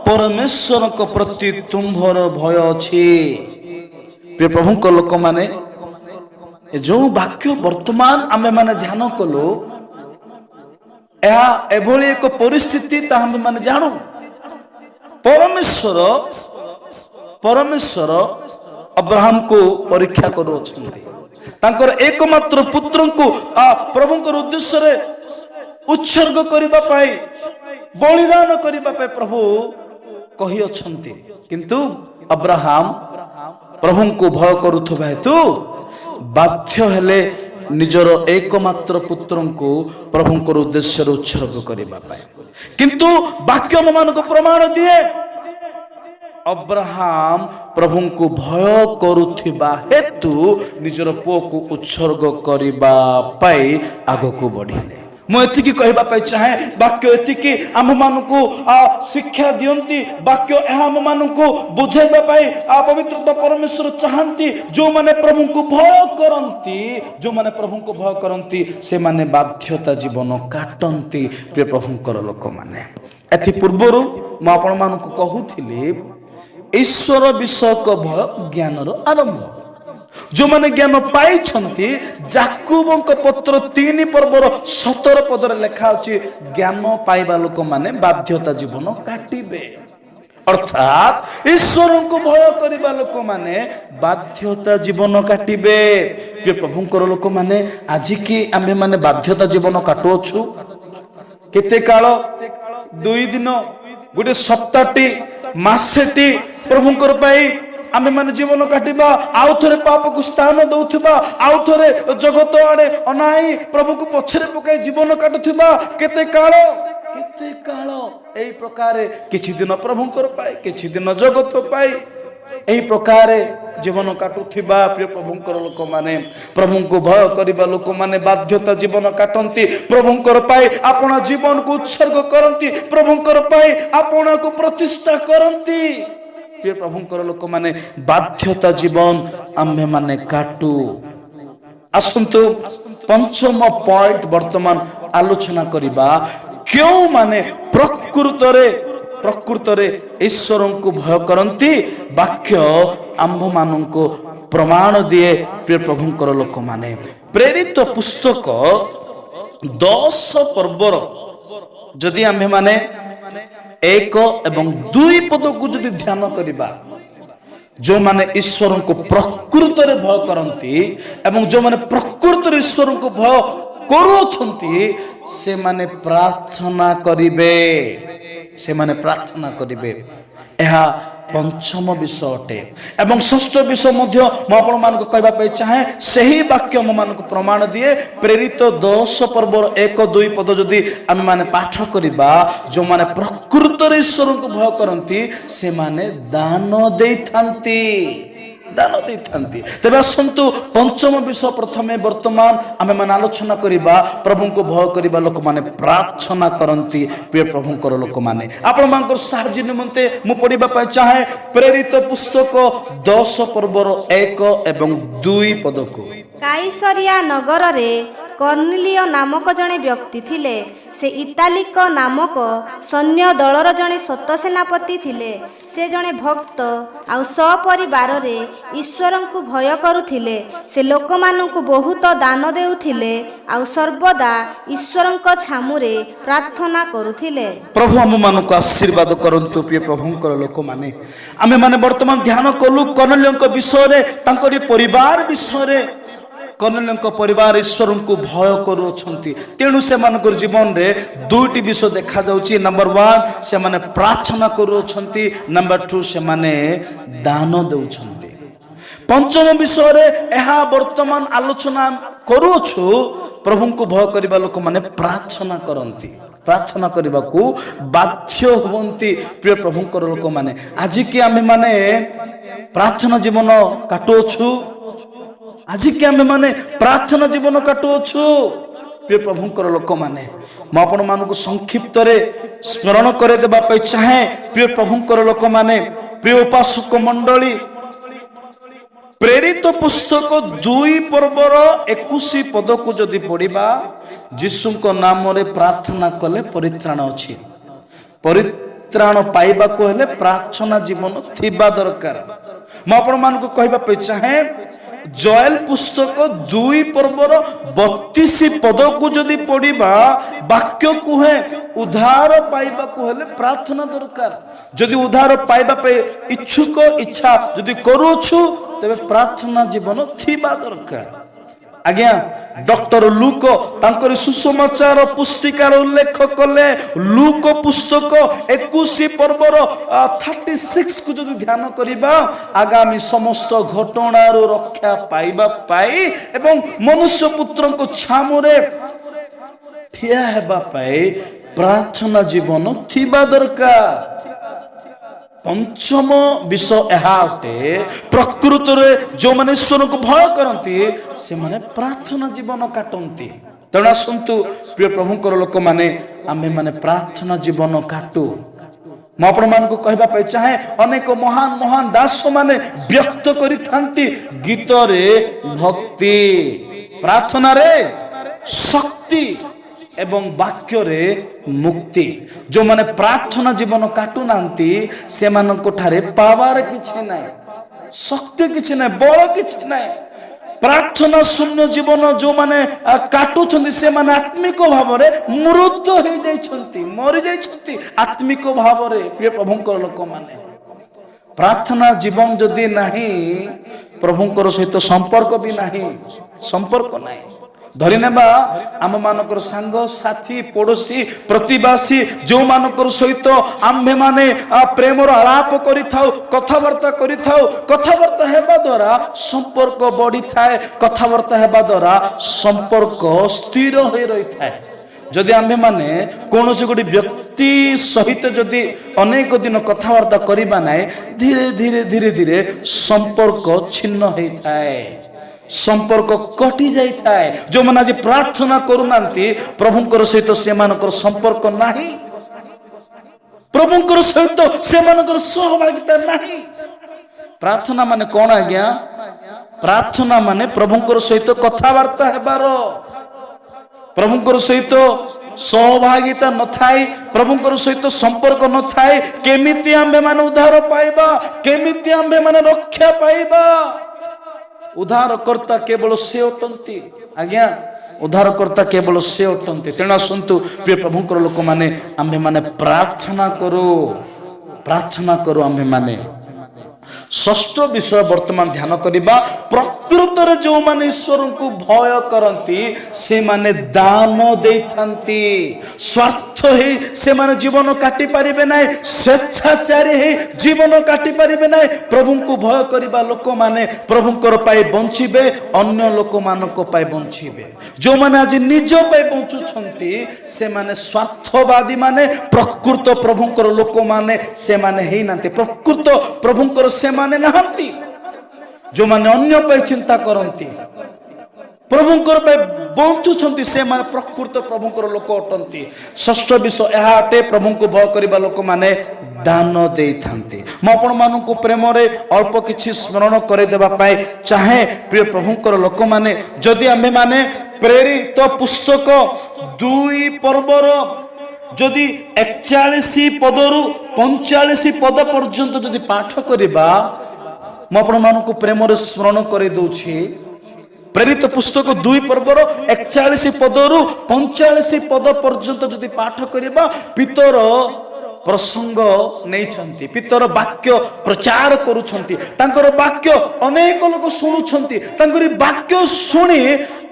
A: ପରମେଶ୍ୱରଙ୍କ ପ୍ରତି ତୁମ୍ଭର ଭୟ ଅଛି। ପ୍ରିୟ ପ୍ରଭୁଙ୍କ ଲୋକମାନେ ଯେଉଁ ବାକ୍ୟ ବର୍ତ୍ତମାନ ଆମେମାନେ ଧ୍ୟାନ କଲୁ ଏହା ଏଭଳି ଏକ ପରିସ୍ଥିତି ତାହା ଆମେମାନେ ଜାଣୁ। ପରମେଶ୍ୱର ଅବ୍ରାହମକୁ ପରୀକ୍ଷା କରୁଅଛନ୍ତି। ତାଙ୍କର ଏକମାତ୍ର ପୁତ୍ରଙ୍କୁ ପ୍ରଭୁଙ୍କର ଉଦ୍ଦେଶ୍ୟରେ ଉତ୍ସର୍ଗ କରିବା ପାଇଁ ବଳିଦାନ କରିବା ପାଇଁ ପ୍ରଭୁ କହିଅଛନ୍ତି କିନ୍ତୁ ଅବ୍ରାହମ ପ୍ରଭୁଙ୍କୁ ଭୟ କରୁଥିବା ହେତୁ ବାଧ୍ୟ ହେଲେ ନିଜର ଏକମାତ୍ର ପୁତ୍ରଙ୍କୁ ପ୍ରଭୁଙ୍କର ଉଦ୍ଦେଶ୍ୟରେ ଉତ୍ସର୍ଗ କରିବା ପାଇଁ। କିନ୍ତୁ ବାକ୍ୟ ଆମମାନଙ୍କୁ ପ୍ରମାଣ ଦିଏ अब्राहम प्रभु को भय करुथिबा हेतु निजर पुओ को उत्सर्ग करबा पाई आगो को बढ़िले। मु एतिकी कहबा पाई चाहे वाक्य एतिकी आम मानकु शिक्षा दियंती वाक्य एहा आम मानकु बुझाइबा पाई पवित्रता परमेश्वर चाहंती जो माने प्रभु को भय करंती जो माने प्रभु को भय करंती से माने बाध्यता जीवन काटंती प्रिय प्रभुकर लोक माने। एथि पूर्वरु म आपण मानकु कहूथिली ईश्वर विषयक भय ज्ञानर आरंभ। जो माने ज्ञान पाई छंती जाकुबंक पत्र 3 पर्वर 17 पदर लेखा अछि ज्ञान पाइबा लोक माने बाध्यता जीवन काटिबे। अर्थात ईश्वर को भय करिबा लोक माने बाध्यता जीवन काटिबे। प्रिय प्रभुकर लोक माने आज की आमे माने बाध्यता जीवन काटो छु केते काल 2 दिन गोटे सप्ताहटी मासेटी प्रभुकर पाई आमे माने जीवन काटिबा आउ थरे पाप को स्थान दउथिबा आउ थरे जगत आड़े अनाई प्रभु को पछरे पकाई जीवन काटुथिबा केते काल एई प्रकारे किछि दिन प्रभुकर पाई किछि दिन जगत पाई एई प्रकारे जीवन काटुथिबा प्रिय प्रभुकर लोक माने प्रभु को भय करिबा लोक माने बाध्यता जीवन काटंती प्रभुकर पाई आपन जीवन को उत्सर्ग करंती प्रभुकर पाई आपन को प्रतिष्ठा करंती। प्रिय प्रभुकर लोक माने बाध्यता जीवन आम्भे माने काटू। आसंतु पंचम पॉइंट वर्तमान आलोचना करिबा क्यों माने प्रकृतरे ईश्वर को भय करंती वाक्य आम्भ माननको प्रमाण दिए। प्रिय प्रभुकर लोक माने प्रेरित पुस्तक 10 पर्वर जदि आम्भे माने 1 एवं 2 पद को जदि ध्यान करिबा जो माने ईश्वर को प्रकृतरे भय करंती एवं जो माने प्रकृतरे ईश्वर को भय करूछंती से माने प्रार्थना करिबे एहा पंचम विषय अटे। एवं षष्ठ विषय मध्य म आपण मानको कहबा पे चाहे सही वाक्य म मानको प्रमाण दिए। प्रेरित 10 पर्वर 1-2 पद जदि हम माने पाठ करिबा जो माने प्रकृत ईश्वर को भय करंती से माने दान देथांती। तेबे असंतु पंचम विषय प्रथमे वर्तमान आमे माने आलोचना करिबा प्रभु को भय करिबा लोक माने प्रार्थना करंती। प्रिय प्रभुकर लोक माने आपण मानकर साहाय्य निमंते मु पढिबा पाए चाहे प्रेरित पुस्तक 10 पर्वर 1 एवं 2 पद को।
B: काइसरिया नगर रे कर्नेलियो नामक जणे व्यक्ति थिले। से इतालिक नामक सैन्य दलर जणे सतसेनापति थिले। से जणे भक्त आउ सपरिवार रे ईश्वर को भय करुथिले। से लोक मानकु बहुत दान देउथिले आउ सर्वदा ईश्वर छामुरे प्रार्थना करुथिले।
A: प्रभु हम मानकु आशीर्वाद करंतु। प्रिय प्रभुकर लोक माने आमे माने वर्तमान ध्यान कलु कर्नेलियो विषय रे तांकरी परिवार विषय रे। कर्नेलियो परिवार ईश्वर को भय करूछंती तेणु से मानकर जीवन रे 2टी विषय देखा जाउची। नंबर 1 से माने प्रार्थना करूछंती। नंबर 2 से माने दान देउछंती। पंचम विषय रे एहा वर्तमान आलोचना करूछु प्रभु को भय करिबा लोक माने प्रार्थना करंती प्रार्थना करबा को बाध्य होवंती। प्रिय प्रभुकर लोक माने आज की आमे माने प्रार्थना जीवन काटोछु आज के आमे माने प्रार्थना जीवन काटुछु। प्रिय प्रभुकर लोक माने म आपण मानकु संक्षिप्त रे स्मरण करे देबा पे चाहे। प्रिय प्रभुकर लोक माने प्रिय उपासक मंडली प्रेरित पुस्तक 2 पर्वर 21 पद को जदि पढ़िबा यीशु को नाम रे प्रार्थना कले परित्राण अछि। परित्राण पाइबा को हेले प्रार्थना जीवन थिबा दरकार। म आपण मानकु कहबा पे चाहे जोएल पुस्तक 2 पर्वर 32 पद को जदि पढ़िबा वाक्य कुहे उद्धार पाइबा को हेले प्रार्थना दरकार। जदि उद्धार पाइबा पे इच्छुक इच्छा जदि करूछु तबे प्रार्थना जीवन थिबा दरकार। आज्ञा डॉक्टर लूक तांकर सुसमाचार पुस्तिकार उल्लेख कले लूक पुस्तक 21 पर्वर 36 को जदि ध्यान करिबा आगामी समस्त घटना रो रक्षा पाइबा पाई एवं मनुष्य पुत्र को छामुरे ठिया हेबा पाई प्रार्थना जीवन थिबा दरकार। पंचम विषय ଏହା ଅଟେ ପ୍ରକୃତରେ ଯେଉଁମାନେ ଈଶ୍ୱରଙ୍କୁ ଭୟ କରନ୍ତି ସେମାନେ ପ୍ରାର୍ଥନା ଜୀବନ କାଟନ୍ତି। ତେଣୁ ଆସନ୍ତୁ ପ୍ରିୟ ପ୍ରଭୁଙ୍କର ଲୋକମାନେ ଆମ୍ଭେମାନେ ପ୍ରାର୍ଥନା ଜୀବନ କାଟୁ। ମୁଁ ଆପଣମାନଙ୍କୁ କହିବା ପାଇଁ ଚାହେଁ ଅନେକ ମହାନ ମହାନ ଦାସମାନେ ବ୍ୟକ୍ତ କରିଥାନ୍ତି ଗୀତରେ ଭକ୍ତି, ପ୍ରାର୍ଥନାରେ ଶକ୍ତି ଏବଂ ବାକ୍ୟରେ ମୁକ୍ତି। ଯେଉଁମାନେ ପ୍ରାର୍ଥନା ଜୀବନ କାଟୁନାହାନ୍ତି ସେମାନଙ୍କ ଠାରେ ପାୱାର କିଛି ନାହିଁ, ଶକ୍ତି କିଛି ନାହିଁ, ବଳ କିଛି ନାହିଁ। ପ୍ରାର୍ଥନା ଶୂନ୍ୟ ଜୀବନ ଯେଉଁମାନେ କାଟୁଛନ୍ତି ସେମାନେ ଆତ୍ମିକ ଭାବରେ ମୃତ ହେଇଯାଇଛନ୍ତି, ମରିଯାଇଛନ୍ତି ଆତ୍ମିକ ଭାବରେ। ପ୍ରିୟ ପ୍ରଭୁଙ୍କର ଲୋକମାନେ ପ୍ରାର୍ଥନା ଜୀବନ ଯଦି ନାହିଁ ପ୍ରଭୁଙ୍କର ସହିତ ସମ୍ପର୍କ ବି ନାହିଁ, ସମ୍ପର୍କ ନାହିଁ। ଧରିନେବା ଆମମାନଙ୍କର ସାଙ୍ଗ ସାଥୀ ପଡ଼ୋଶୀ ପ୍ରତିବାସୀ ଯେଉଁମାନଙ୍କର ସହିତ ଆମ୍ଭେମାନେ ପ୍ରେମର ଆଳାପ କରିଥାଉ, କଥାବାର୍ତ୍ତା କରିଥାଉ, କଥାବାର୍ତ୍ତା ହେବା ଦ୍ୱାରା ସମ୍ପର୍କ ବଢ଼ିଥାଏ, କଥାବାର୍ତ୍ତା ହେବା ଦ୍ୱାରା ସମ୍ପର୍କ ସ୍ଥିର ହୋଇ ରହିଥାଏ। ଯଦି ଆମ୍ଭେମାନେ କୌଣସି ଗୋଟେ ବ୍ୟକ୍ତି ସହିତ ଯଦି ଅନେକ ଦିନ କଥାବାର୍ତ୍ତା କରିବା ନାହିଁ ଧୀରେ ଧୀରେ ଧୀରେ ଧୀରେ ସମ୍ପର୍କ ଛିନ୍ନ ହେଇଥାଏ, ସମ୍ପର୍କ କଟି ଯାଇଥାଏ। ଯେଉଁମାନେ ଆଜି ପ୍ରାର୍ଥନା କରୁନାହାନ୍ତି ପ୍ରଭୁଙ୍କର ସହିତ ସେମାନଙ୍କର ସମ୍ପର୍କ ନାହିଁ, ପ୍ରଭୁଙ୍କର ସହିତ ସେମାନଙ୍କର ସହଭାଗିତା ନାହିଁ। ପ୍ରାର୍ଥନା ମାନେ କଣ ଆଜ୍ଞା? ପ୍ରାର୍ଥନା ମାନେ ପ୍ରଭୁଙ୍କର ସହିତ କଥାବାର୍ତ୍ତା ହେବାର, ପ୍ରଭୁଙ୍କର ସହିତ ସହଭାଗିତା ନଥାଏ, ପ୍ରଭୁଙ୍କର ସହିତ ସମ୍ପର୍କ ନଥାଏ। କେମିତି ଆମ୍ଭେମାନେ ଉଦ୍ଧାର ପାଇବା, କେମିତି ଆମ୍ଭେମାନେ ରକ୍ଷା ପାଇବା? ଉଦ୍ଧାରକର୍ତ୍ତା କେବଳ ସେ ଅଟନ୍ତି ଆଜ୍ଞା, ଉଦ୍ଧାରକର୍ତ୍ତା କେବଳ ସେ ଅଟନ୍ତି। ତେଣୁ ଆସନ୍ତୁ ପ୍ରିୟ ପ୍ରଭୁଙ୍କର ଲୋକମାନେ ଆମ୍ଭେମାନେ ପ୍ରାର୍ଥନା କରୁ, ପ୍ରାର୍ଥନା କରୁ ଆମ୍ଭେମାନେ। ଷଷ୍ଠ ବିଷୟ ବର୍ତ୍ତମାନ ଧ୍ୟାନ କରିବା। ପ୍ରକୃତରେ ଯେଉଁମାନେ ଈଶ୍ୱରଙ୍କୁ ଭୟ କରନ୍ତି ସେମାନେ ଦାନ ଦେଇଥାନ୍ତି। ସ୍ୱାର୍ଥ ହେଇ ସେମାନେ ଜୀବନ କାଟି ପାରିବେ ନାହିଁ, ସ୍ୱେଚ୍ଛାଚାରୀ ହେଇ ଜୀବନ କାଟି ପାରିବେ ନାହିଁ। ପ୍ରଭୁଙ୍କୁ ଭୟ କରିବା ଲୋକମାନେ ପ୍ରଭୁଙ୍କର ପାଇଁ ବଞ୍ଚିବେ, ଅନ୍ୟ ଲୋକମାନଙ୍କ ପାଇଁ ବଞ୍ଚିବେ। ଯେଉଁମାନେ ଆଜି ନିଜ ପାଇଁ ବଞ୍ଚୁଛନ୍ତି ସେମାନେ ସ୍ୱାର୍ଥବାଦୀ ମାନେ, ପ୍ରକୃତ ପ୍ରଭୁଙ୍କର ଲୋକମାନେ ସେମାନେ ହେଇନାହାନ୍ତି, ପ୍ରକୃତ ପ୍ରଭୁଙ୍କର ସେମାନେ ନାହାନ୍ତି। ଯେଉଁମାନେ ଅନ୍ୟ ପାଇଁ ଚିନ୍ତା କରନ୍ତି, ପ୍ରଭୁଙ୍କର ପାଇଁ ବଞ୍ଚୁଛନ୍ତି ସେମାନେ ପ୍ରକୃତ ପ୍ରଭୁଙ୍କର ଲୋକ ଅଟନ୍ତି। ଷଷ୍ଠ ବିଷୟ ଏହା ଅଟେ ପ୍ରଭୁଙ୍କୁ ଭୟ କରିବା ଲୋକମାନେ ଦାନ ଦେଇଥାନ୍ତି। ମୁଁ ଆପଣମାନଙ୍କୁ ପ୍ରେମରେ ଅଳ୍ପ କିଛି ସ୍ମରଣ କରିଦେବା ପାଇଁ ଚାହେଁ ପ୍ରିୟ ପ୍ରଭୁଙ୍କର ଲୋକମାନେ। ଯଦି ଆମ୍ଭେମାନେ ପ୍ରେରିତ ପୁସ୍ତକ 2 ପର୍ବର ଯଦି 41 ପଦରୁ 45 ପଦ ପର୍ଯ୍ୟନ୍ତ ଯଦି ପାଠ କରିବା, ମୁଁ ଆପଣମାନଙ୍କୁ ପ୍ରେମରେ ସ୍ମରଣ କରିଦେଉଛି। ପ୍ରେରିତ ପୁସ୍ତକ 2 ପର୍ବର 41 ପଦରୁ 45 ପଦ ପର୍ଯ୍ୟନ୍ତ ଯଦି ପାଠ କରିବା, ପିତର ପ୍ରସଙ୍ଗ ନେଇଛନ୍ତି, ପିତର ବାକ୍ୟ ପ୍ରଚାର କରୁଛନ୍ତି, ତାଙ୍କର ବାକ୍ୟ ଅନେକ ଲୋକ ଶୁଣୁଛନ୍ତି। ତାଙ୍କର ବାକ୍ୟ ଶୁଣି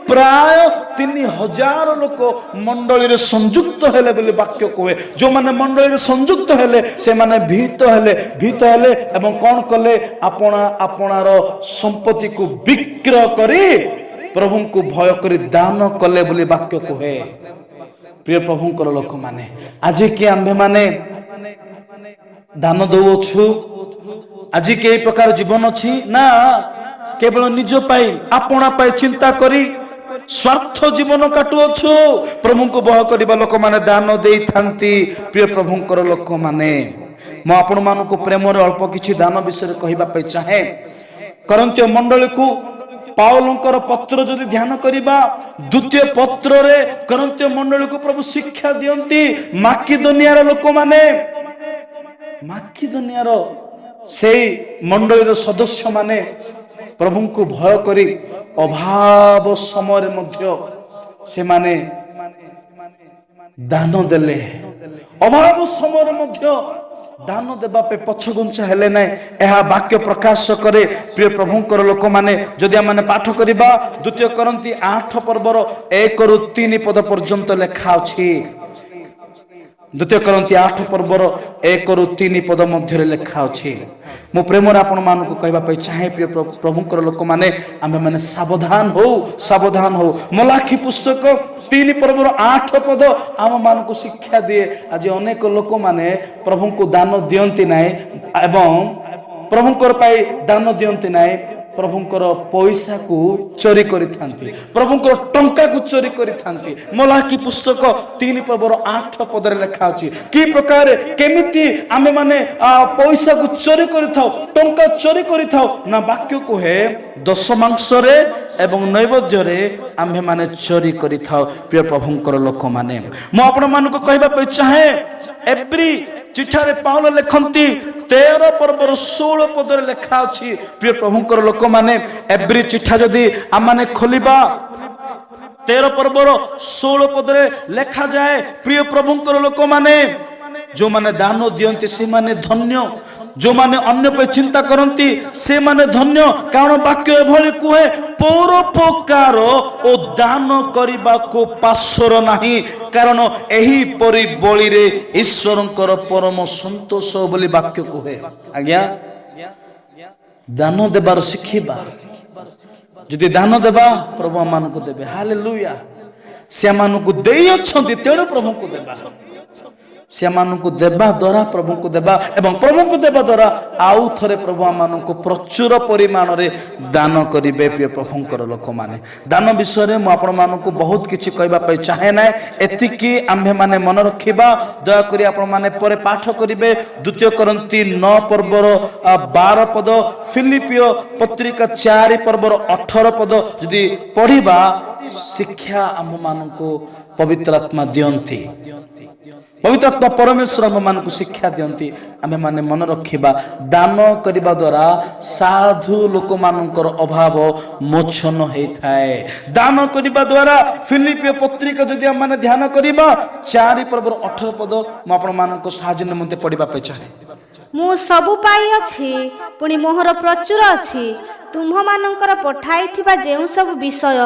A: ପ୍ରାୟ 3000 ଲୋକ ମଣ୍ଡଳୀରେ ସଂଯୁକ୍ତ ହେଲେ ବୋଲି ବାକ୍ୟ କୁହେ। ଯେଉଁମାନେ ମଣ୍ଡଳୀରେ ସଂଯୁକ୍ତ ହେଲେ ସେମାନେ ଭୀତ ହେଲେ ଏବଂ କ'ଣ କଲେ? ଆପଣାର ସମ୍ପତ୍ତିକୁ ବିକ୍ରୟ କରି ପ୍ରଭୁଙ୍କୁ ଭୟ କରି ଦାନ କଲେ ବୋଲି ବାକ୍ୟ କୁହେ। ପ୍ରିୟ ପ୍ରଭୁଙ୍କର ଲୋକମାନେ ଆଜି କି ଆମ୍ଭେମାନେ ଦାନ ଦେଉଛୁ? ଆଜି କି ଏହି ପ୍ରକାର ଜୀବନ ଅଛି ନା କେବଳ ନିଜ ପାଇଁ ଆପଣା ପାଇଁ ଚିନ୍ତା କରି ସ୍ୱାର୍ଥ ଜୀବନ କାଟୁଅଛୁ? ପ୍ରଭୁଙ୍କୁ ଭୟ କରିବା ଲୋକମାନେ ଦାନ ଦେଇଥାନ୍ତି। ପ୍ରିୟ ପ୍ରଭୁଙ୍କର ଲୋକମାନେ ମୁଁ ଆପଣମାନଙ୍କୁ ପ୍ରେମରେ ଅଳ୍ପ କିଛି ଦାନ ବିଷୟରେ କହିବା ପାଇଁ ଚାହେଁ। କରନ୍ତୀୟ ମଣ୍ଡଳୀକୁ ପାଉଲଙ୍କର ପତ୍ର ଯଦି ଧ୍ୟାନ କରିବା, 2 ପତ୍ରରେ କରନ୍ତୀୟ ମଣ୍ଡଳୀକୁ ପ୍ରଭୁ ଶିକ୍ଷା ଦିଅନ୍ତି। ମାକିଦୋନିଆର ଲୋକମାନେ, ମାକିଦୋନିଆର ସେଇ ମଣ୍ଡଳୀର ସଦସ୍ୟମାନେ ପ୍ରଭୁଙ୍କୁ ଭୟ କରି ଅଭାବ ସମୟରେ ମଧ୍ୟ ସେମାନେ ଦାନ ଦେଲେ। ଅଭାବ ସମୟରେ ମଧ୍ୟ ଦାନ ଦେବା ପାଇଁ ପଛଘୁଞ୍ଚା ହେଲେ ନାହିଁ। ଏହା ବାକ୍ୟ ପ୍ରକାଶ କରେ। ପ୍ରିୟ ପ୍ରଭୁଙ୍କର ଲୋକମାନେ ଯଦି ଆମେ ପାଠ କରିବା 2 କରନ୍ତି 8 ପର୍ବର 1ରୁ 3 ପଦ ପର୍ଯ୍ୟନ୍ତ ଲେଖା ଅଛି। द्वितीय करंती 8 पर्वर 1 ରୁ 3 पद मध्य लेखा अछि। मो प्रेमर आपण मानक कहबा पे चाहे प्रिय प्रभुंकर लोक माने आमे माने सावधान हो। मलाखी पुस्तक 3 पर्वर 8 पद आम मानक शिक्षा दिए। आज अनेक लोक माने प्रभु को दान दियंती नाही एवं प्रभुंकर पाई दान दियंती नाही, प्रभुंकर पैसा को चोरी करी थांती, प्रभुंकर टंका को चोरी करी थांती। मलाकी पुस्तक 3 पर्वर 8 पद रे लेखा अछि कि प्रकार केमिति आमे माने पैसा को चोरी करी थाओ, टंका चोरी करी थाओ ना वाक्य को है दशमांश रे एवं नैवेद्य रे आमे माने चोरी करी थाओ। प्रिय प्रभुंकर लोक माने मो आपण मान को कहबा पे चाहे एवरी चिठारे पाउल लेखंती 13 पर्वर 16 पद रे लेखा अछि। प्रिय प्रभुंकर लोक माने एवरी चिठा जदि आम माने खोलिबा 13 पर्वर 16 पद रे लेखा जाए। प्रिय प्रभुंकर लोक माने जो माने दान दियंती से माने धन्य, जो माने अन्य पे चिंता करंती से माने धन्य। कारण वाक्य एभली कुहे परोपकार ओ दान करिबा को पासर नाही, कारण एही परि बळी रे ईश्वरंकर परम संतोष बोली वाक्य कुहे। आज्ञा दान देबार शिखिबा, जदि दान देबा प्रभु मान को देबे। हालेलुया। से मान को देई अछंती तेणु प्रभु को देबा, से मान को देबा द्वारा प्रभु को देबा एवं प्रभु को देबा द्वारा आउ थरे प्रभु मान को प्रचुर परिमाण रे दान करिवे। प्रिय प्रभुंकर लोक माने दान विषय रे मु आपण मान को बहुत किछि कहबा पे चाहे ना, एतिकी आम्भे माने मन रखिबा। दया करी आपण माने परे पाठ करिवे द्वितीय करंती 9 पर्वर 12 पद, फिलिपियो पत्रिका 4 पर्वर 18 पद जदि पढ़िबा शिक्षा आम मान को पवित्र आत्मा दियंती, पवित्र आत्मा परमेश्वर आम मान को शिक्षा दियंती। आमे माने मन रखिबा दान करिबा द्वारा साधु लोक मानकर अभाव मोचन हेइथाए। दान करिबा द्वारा फिलिपियो पत्रिका जदि आम माने ध्यान करिबा 4 पर्वर 18 पद म आपण मानक साहाय्य निमंते पढिबा पे चाहे।
B: मु सबु पाई अछि पुनि मोहर प्रचुर अछि, तुम्ह मानकर पठाइथिबा जेउ सब विषय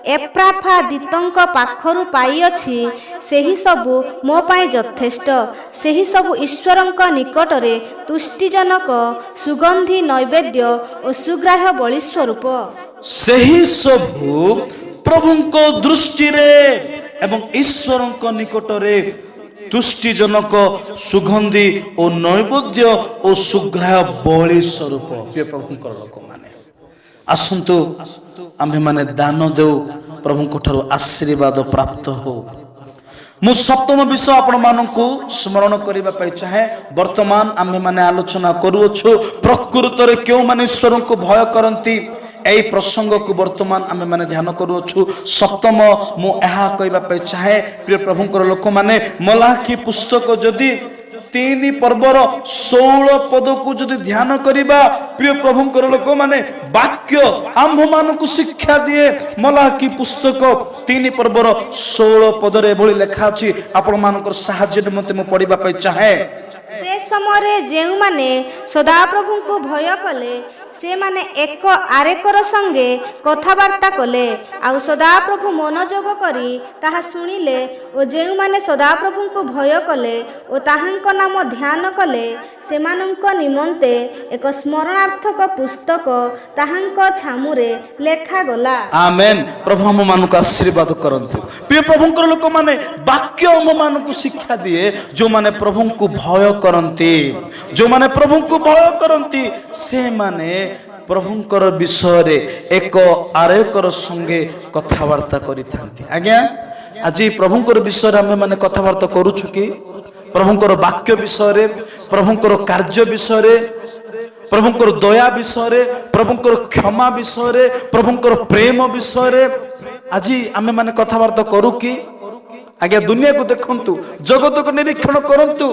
B: एप्राफादितଙ୍କ पाखरु पाई अछि सेही सबु मो पाई यथेष्ट। सेही सबु ईश्वरଙ୍କ निकटरे तुष्टिजनक सुगंधी नैवेद्य और सुग्राह्य बलि स्वरूप।
A: सेही सबु प्रभुଙ୍କ दृष्टि रे एवं ईश्वरଙ୍କ निकटरे तुष्टिजनक सुगंधी और नैवेद्य और सुग्राह्य बलि स्वरूप। प्रिय प्रभुंकर लोक माने आसंतु आम्भे माने दान देउ, प्रभुंक ठारो आशीर्वाद प्राप्त हो। मु सप्तम विषय आपण मानकु स्मरण करिबा पाई चाहे। वर्तमान आम्भे माने आलोचना करूछु प्रकृत रे क्यों माने ईश्वर को भय करंती, एई प्रसंग को वर्तमान आम्भे माने ध्यान करूछु। सप्तम मु एहा कहबा पाई चाहे। प्रिय प्रभुंकर लोक माने मलाकी पुस्तक जदि 3 पर्वर 16 पद को जदि ध्यान करिबा, प्रिय प्रभुंकर लोक माने वाक्य आम्भ मान को शिक्षा दिए। मलाकी पुस्तक 3 पर्वर 16 पद रे भली लेखा अछि। आपण मानकर साहाय्य निमंते मु पढिबा पाई चाहे।
B: से समय जेउ माने सदा प्रभु को भय कले से माने एक आरेकर संगे कथबार्ता कले आउ सदा प्रभु मनोजोग करी ताहा सुनिले ओ जेउ माने सदा प्रभु को भय कले ओ ताहांक नाम ध्यान कले सेमानंक निमंते एक स्मरणार्थक पुस्तक ताहांक छामुरे लेखा गला। आमेन।
A: प्रभु हम मान को आशीर्वाद करंतु। प्रिय प्रभुंकर लोक माने वाक्य हम मान को शिक्षा दिए। जो माने प्रभु को भय करंती, जो माने प्रभु को भय करंती से माने प्रभुंकर विषय रे एक आरेकर संगे कथबार्ता करि थांती। आज्ञा आज प्रभुंकर विषय रे हम माने कथबार्ता करूछु कि प्रभुंकर वाक्य विषय रे, प्रभुंकर कार्य विषय रे, प्रभुंकर दया विषय रे, प्रभुंकर क्षमा विषय रे, प्रभुंकर प्रेम विषय रे आज आमे माने कथबार्ता करू कि? आज्ञा दुनिया को देखंतु, जगत को निरीक्षण करंतु।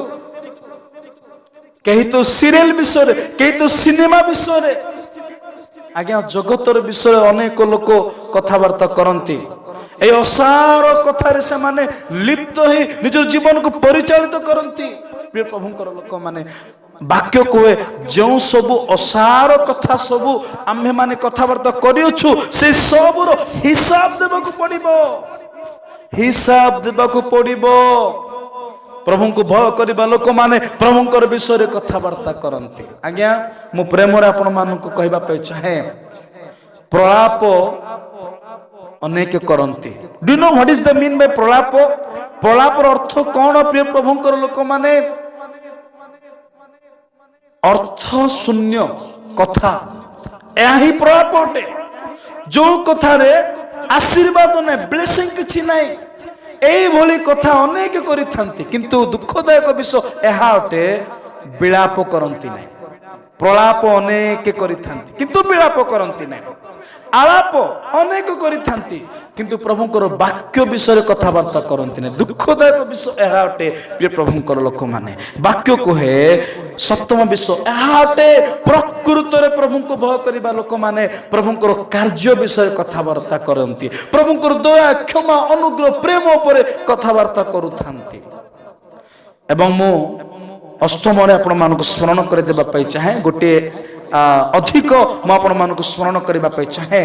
A: कहीं तो सीरियल विषय रे, कहीं तो सिनेमा विषय रे। आज्ञा जगतर विषय अनेक लोक कथबार्ता करंती। ए असार कथारे से माने लिप्त ही निजर जीवन को परिचालित करंती। प्रिय प्रभुंकर लोक माने वाक्य कोए जो सबु असार कथा सबु आम्हे माने कथबार्ता करियछु से सबुर हिसाब देबाकू पड़िबो, हिसाब देबाकू पड़िबो। प्रभु को भय करबा लोक माने प्रभुंकर विषय कथबार्ता करती। आज्ञा मु प्रेम आपण मानक कहबा पे चाहे प्रलाप अनेक करती। Do know what is the mean by प्रलाप? प्रलाप अर्थ कौन प्रिय प्रभुंकर लोक माने? अर्थ शून्य कथा या ही प्रलाप अटे। जो कथारे आशीर्वाद ना ब्लेसिंग किछि नाही एई भली कथा अनेक करिथांती किंतु दुखदायक विषय यह अटे विलाप करती नहीं। प्रलाप अनेक करिथांती किंतु विलाप करती नहीं। आलाप अनेक करिथांती किंतु प्रभुंकर वाक्य विषय कथबार्ता करती नहीं। दुखदायक विषय यह अटे प्रिय प्रभुंकर लोक माने वाक्य कहे सप्तम विषय यह अटे प्रकृत रे प्रभु को भय करबा लोक माने प्रभुंकर कार्य विषय कथबार्ता करती। प्रभुंकर दया क्षमा अनुग्रह प्रेम उपरे कथबार्ता करूथांती। एवं मु अष्टम आपण मानक स्मरण कर देबा पई चाहे गोटे अधिक मु आपण मानक स्मरण करबा पई चाहे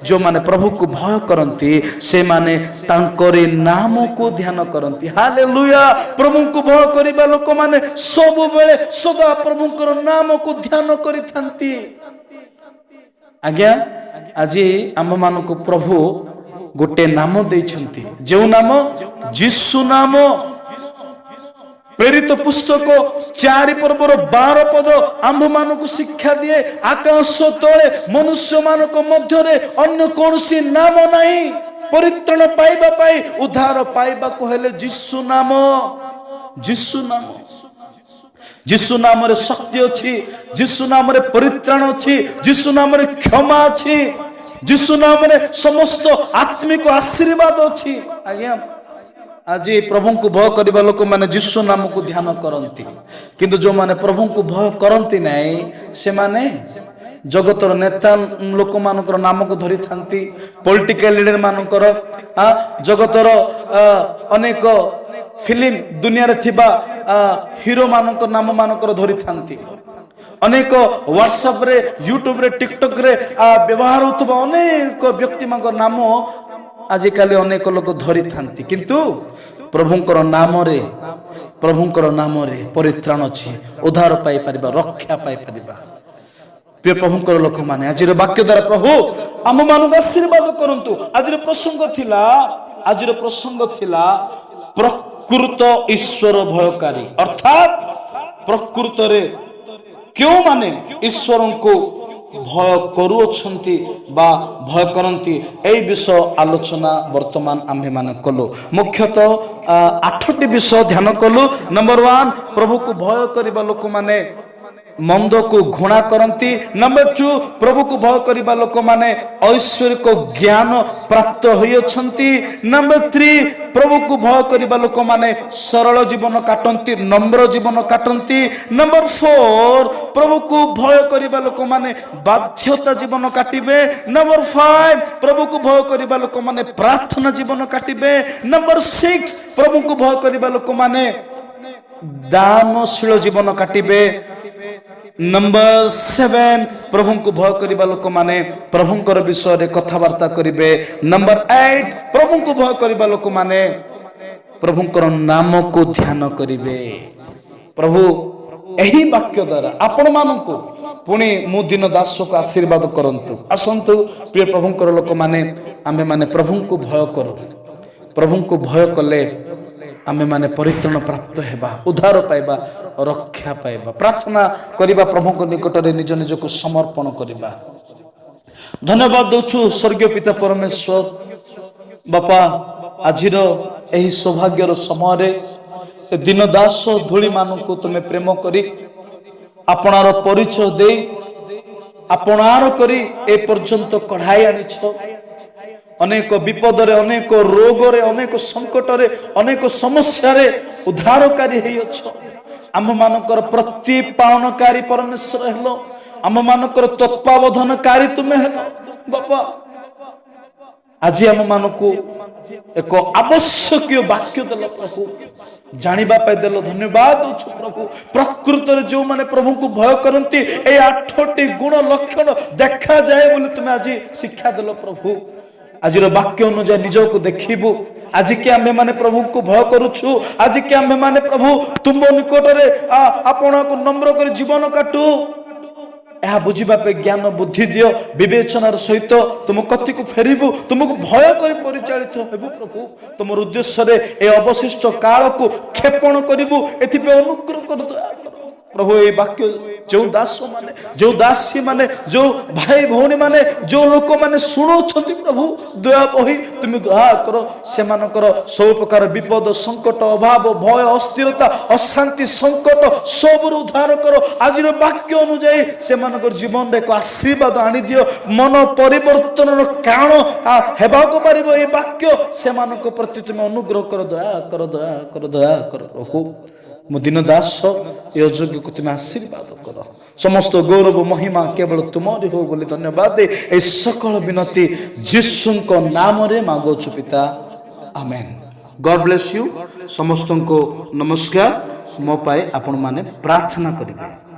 A: जो माने प्रभु को भय करती से माने तांकरे नाम को ध्यान करती। हालेलुया। प्रभु को भय करबा लोक माने सब बेले सदा प्रभुंकर नाम को ध्यान करिथांती। आज्ञा आज आम मानक प्रभु गोटे नाम देइछंती जो नाम यीशु नाम। प्रेरित पुस्तक 4 पर्वर 12 पद आम्भ मानक शिक्षा दिए आकाश तले मनुष्य मानक मध्य अन्य कौन सी नाम नहीं परित्राण पाइबा पाई उद्धार पाइबा को हेले यीशु नाम। यीशु नाम यीशु नाम रे शक्ति अछि। यीशु नाम रे परित्राण अछि। यीशु नाम रे क्षमा अछि। यीशु नाम रे समस्त आत्मिक आशीर्वाद अछि। आज्ञा आज प्रभु को भय करबा लोक माने यीशु नाम को ध्यान करती किंतु जो माने प्रभु को भय करती नहीं से माने जगतर नेता लोक मानकर नाम को धरी थांती। पॉलिटिकल लीडर मानकर जगतर अनेक फिल्म दुनिया रे थिबा हीरो मानकर नाम मानकर धरी थांती। अनेक व्हाट्सएप रे यूट्यूब रे टिकटॉक रे व्यवहार होतबा अनेक व्यक्ति मानकर नाम आजिकाली अनेक लोक धरी थांती किंतु प्रभुंकर नाम रे परित्राण अछि। उद्धार पाई परिबा रक्षा पाई परिबा। प्रिय प्रभुंकर लोक माने आज वाक्य द्वारा प्रभु आम मानक आशीर्वाद करंतु। आज प्रसंग थिला प्रकृत ईश्वर भयकारी अर्थात प्रकृत रे क्यों माने ईश्वर को भय करुछंती बा भय करंती ए विषय आलोचना वर्तमान आम्भे माने कलु। मुख्यतः 8टी विषय ध्यान कलु। नंबर 1 प्रभु को भय करबा लोक माने मंद को घृणा करती। नंबर 2 प्रभु को भय करबा लोक माने ऐश्वर्य को ज्ञान प्राप्त होइछंती। नंबर 3 प्रभु को भय करबा लोक माने सरल जीवन काटंती नम्र जीवन काटंती। नंबर 4 प्रभु को भय करबा लोक माने बाध्यता जीवन काटिबे। नंबर 5 प्रभु को भय करबा लोक माने प्रार्थना जीवन काटिबे। नंबर 6 प्रभु को भय करबा लोक माने दानशील जीवन काटिबे। नंबर 7 प्रभु को भय करबा लोक माने प्रभुंकर विषय रे कथबार्ता करिवे। नंबर 8 प्रभु को भय करबा लोक माने प्रभुंकर नाम को ध्यान करिवे। प्रभु एही वाक्य द्वारा आपण मानकु पुणी मु दिन दास को आशीर्वाद करंतु। आसंतु प्रिय प्रभुंकर लोक माने आमे माने प्रभु को भय करू। प्रभु को भय कले आमे माने परित्राण प्राप्त हेबा उद्धार पाइबा रक्षा पाइबा। प्रार्थना करिबा प्रभु को निकट रे निज निज को समर्पण करिबा। धन्यवाद दोछु स्वर्गीय पिता परमेश्वर बापा आजिर एही सौभाग्यर समय रे दिन दास धूली मानकु तुमे प्रेम करी आपनार परिचय दे आपनार करी ए पर्यंत कढ़ाई आनिछ। अनेक विपद रे अनेक रोग रे अनेक संकट रे अनेक समस्या रे उद्धारकारी हेइ अछ। आम मानकर प्रतिपालनकारी परमेश्वर हेलो। आम मानकर तत्वावधानकारी तुमे हेलो बापा। आज आम मानकु एक आवश्यक वाक्य देल प्रभु जानिबा पाई देल। धन्यवाद दउछु प्रभु। प्रकृत रे जो माने प्रभु को भय करंती ए 8टी गुण लक्षण देखा जाए बोली तुमे आज शिक्षा देल प्रभु। आज वाक्य अनुसार निज को देखिबु आज के आमे माने प्रभु को भय करूछु आज के आमे माने प्रभु तुम निकट रे आपण को नम्र कर जीवन काटू यह बुझा पे ज्ञान बुद्धि दियो विवेचनार सहित तुम कति को फेरबू तुमको भय कर परिचालित हेबु प्रभु तुम उद्देश्य रे ए अवशिष्ट काल को क्षेपण करिबू एथिपे अनुग्रह कर दया कर प्रभु ये वाक्य जो दास माने जो दासी माने जो भाई भौणी माने जो लोक माने सुनो प्रभु दया बही तुम दया कर से मानकर सब प्रकार विपद संकट अभाव भय अस्थिरता अशांति संकट सब उद्धार कर आज वाक्य अनुଯାयୀ से मानकर जीवन रे एक आशीर्वाद आनी दियो मन परिवर्तन कारण हेबाको पारिबो ये वाक्य से मानक प्रति तुम अनुग्रह कर दया कर दया कर दया कर प्रभु मो दिन दास ये अयोग्य को तुम आशीर्वाद कर समस्त गौरव महिमा केवल तुम्हारी हो बोली धन्यवाद ए सकल विनती यीशु को नाम रे मांगोछु पिता आमेन गॉड ब्लेस यू समस्त को नमस्कार मो पाए आपण माने प्रार्थना करिवे।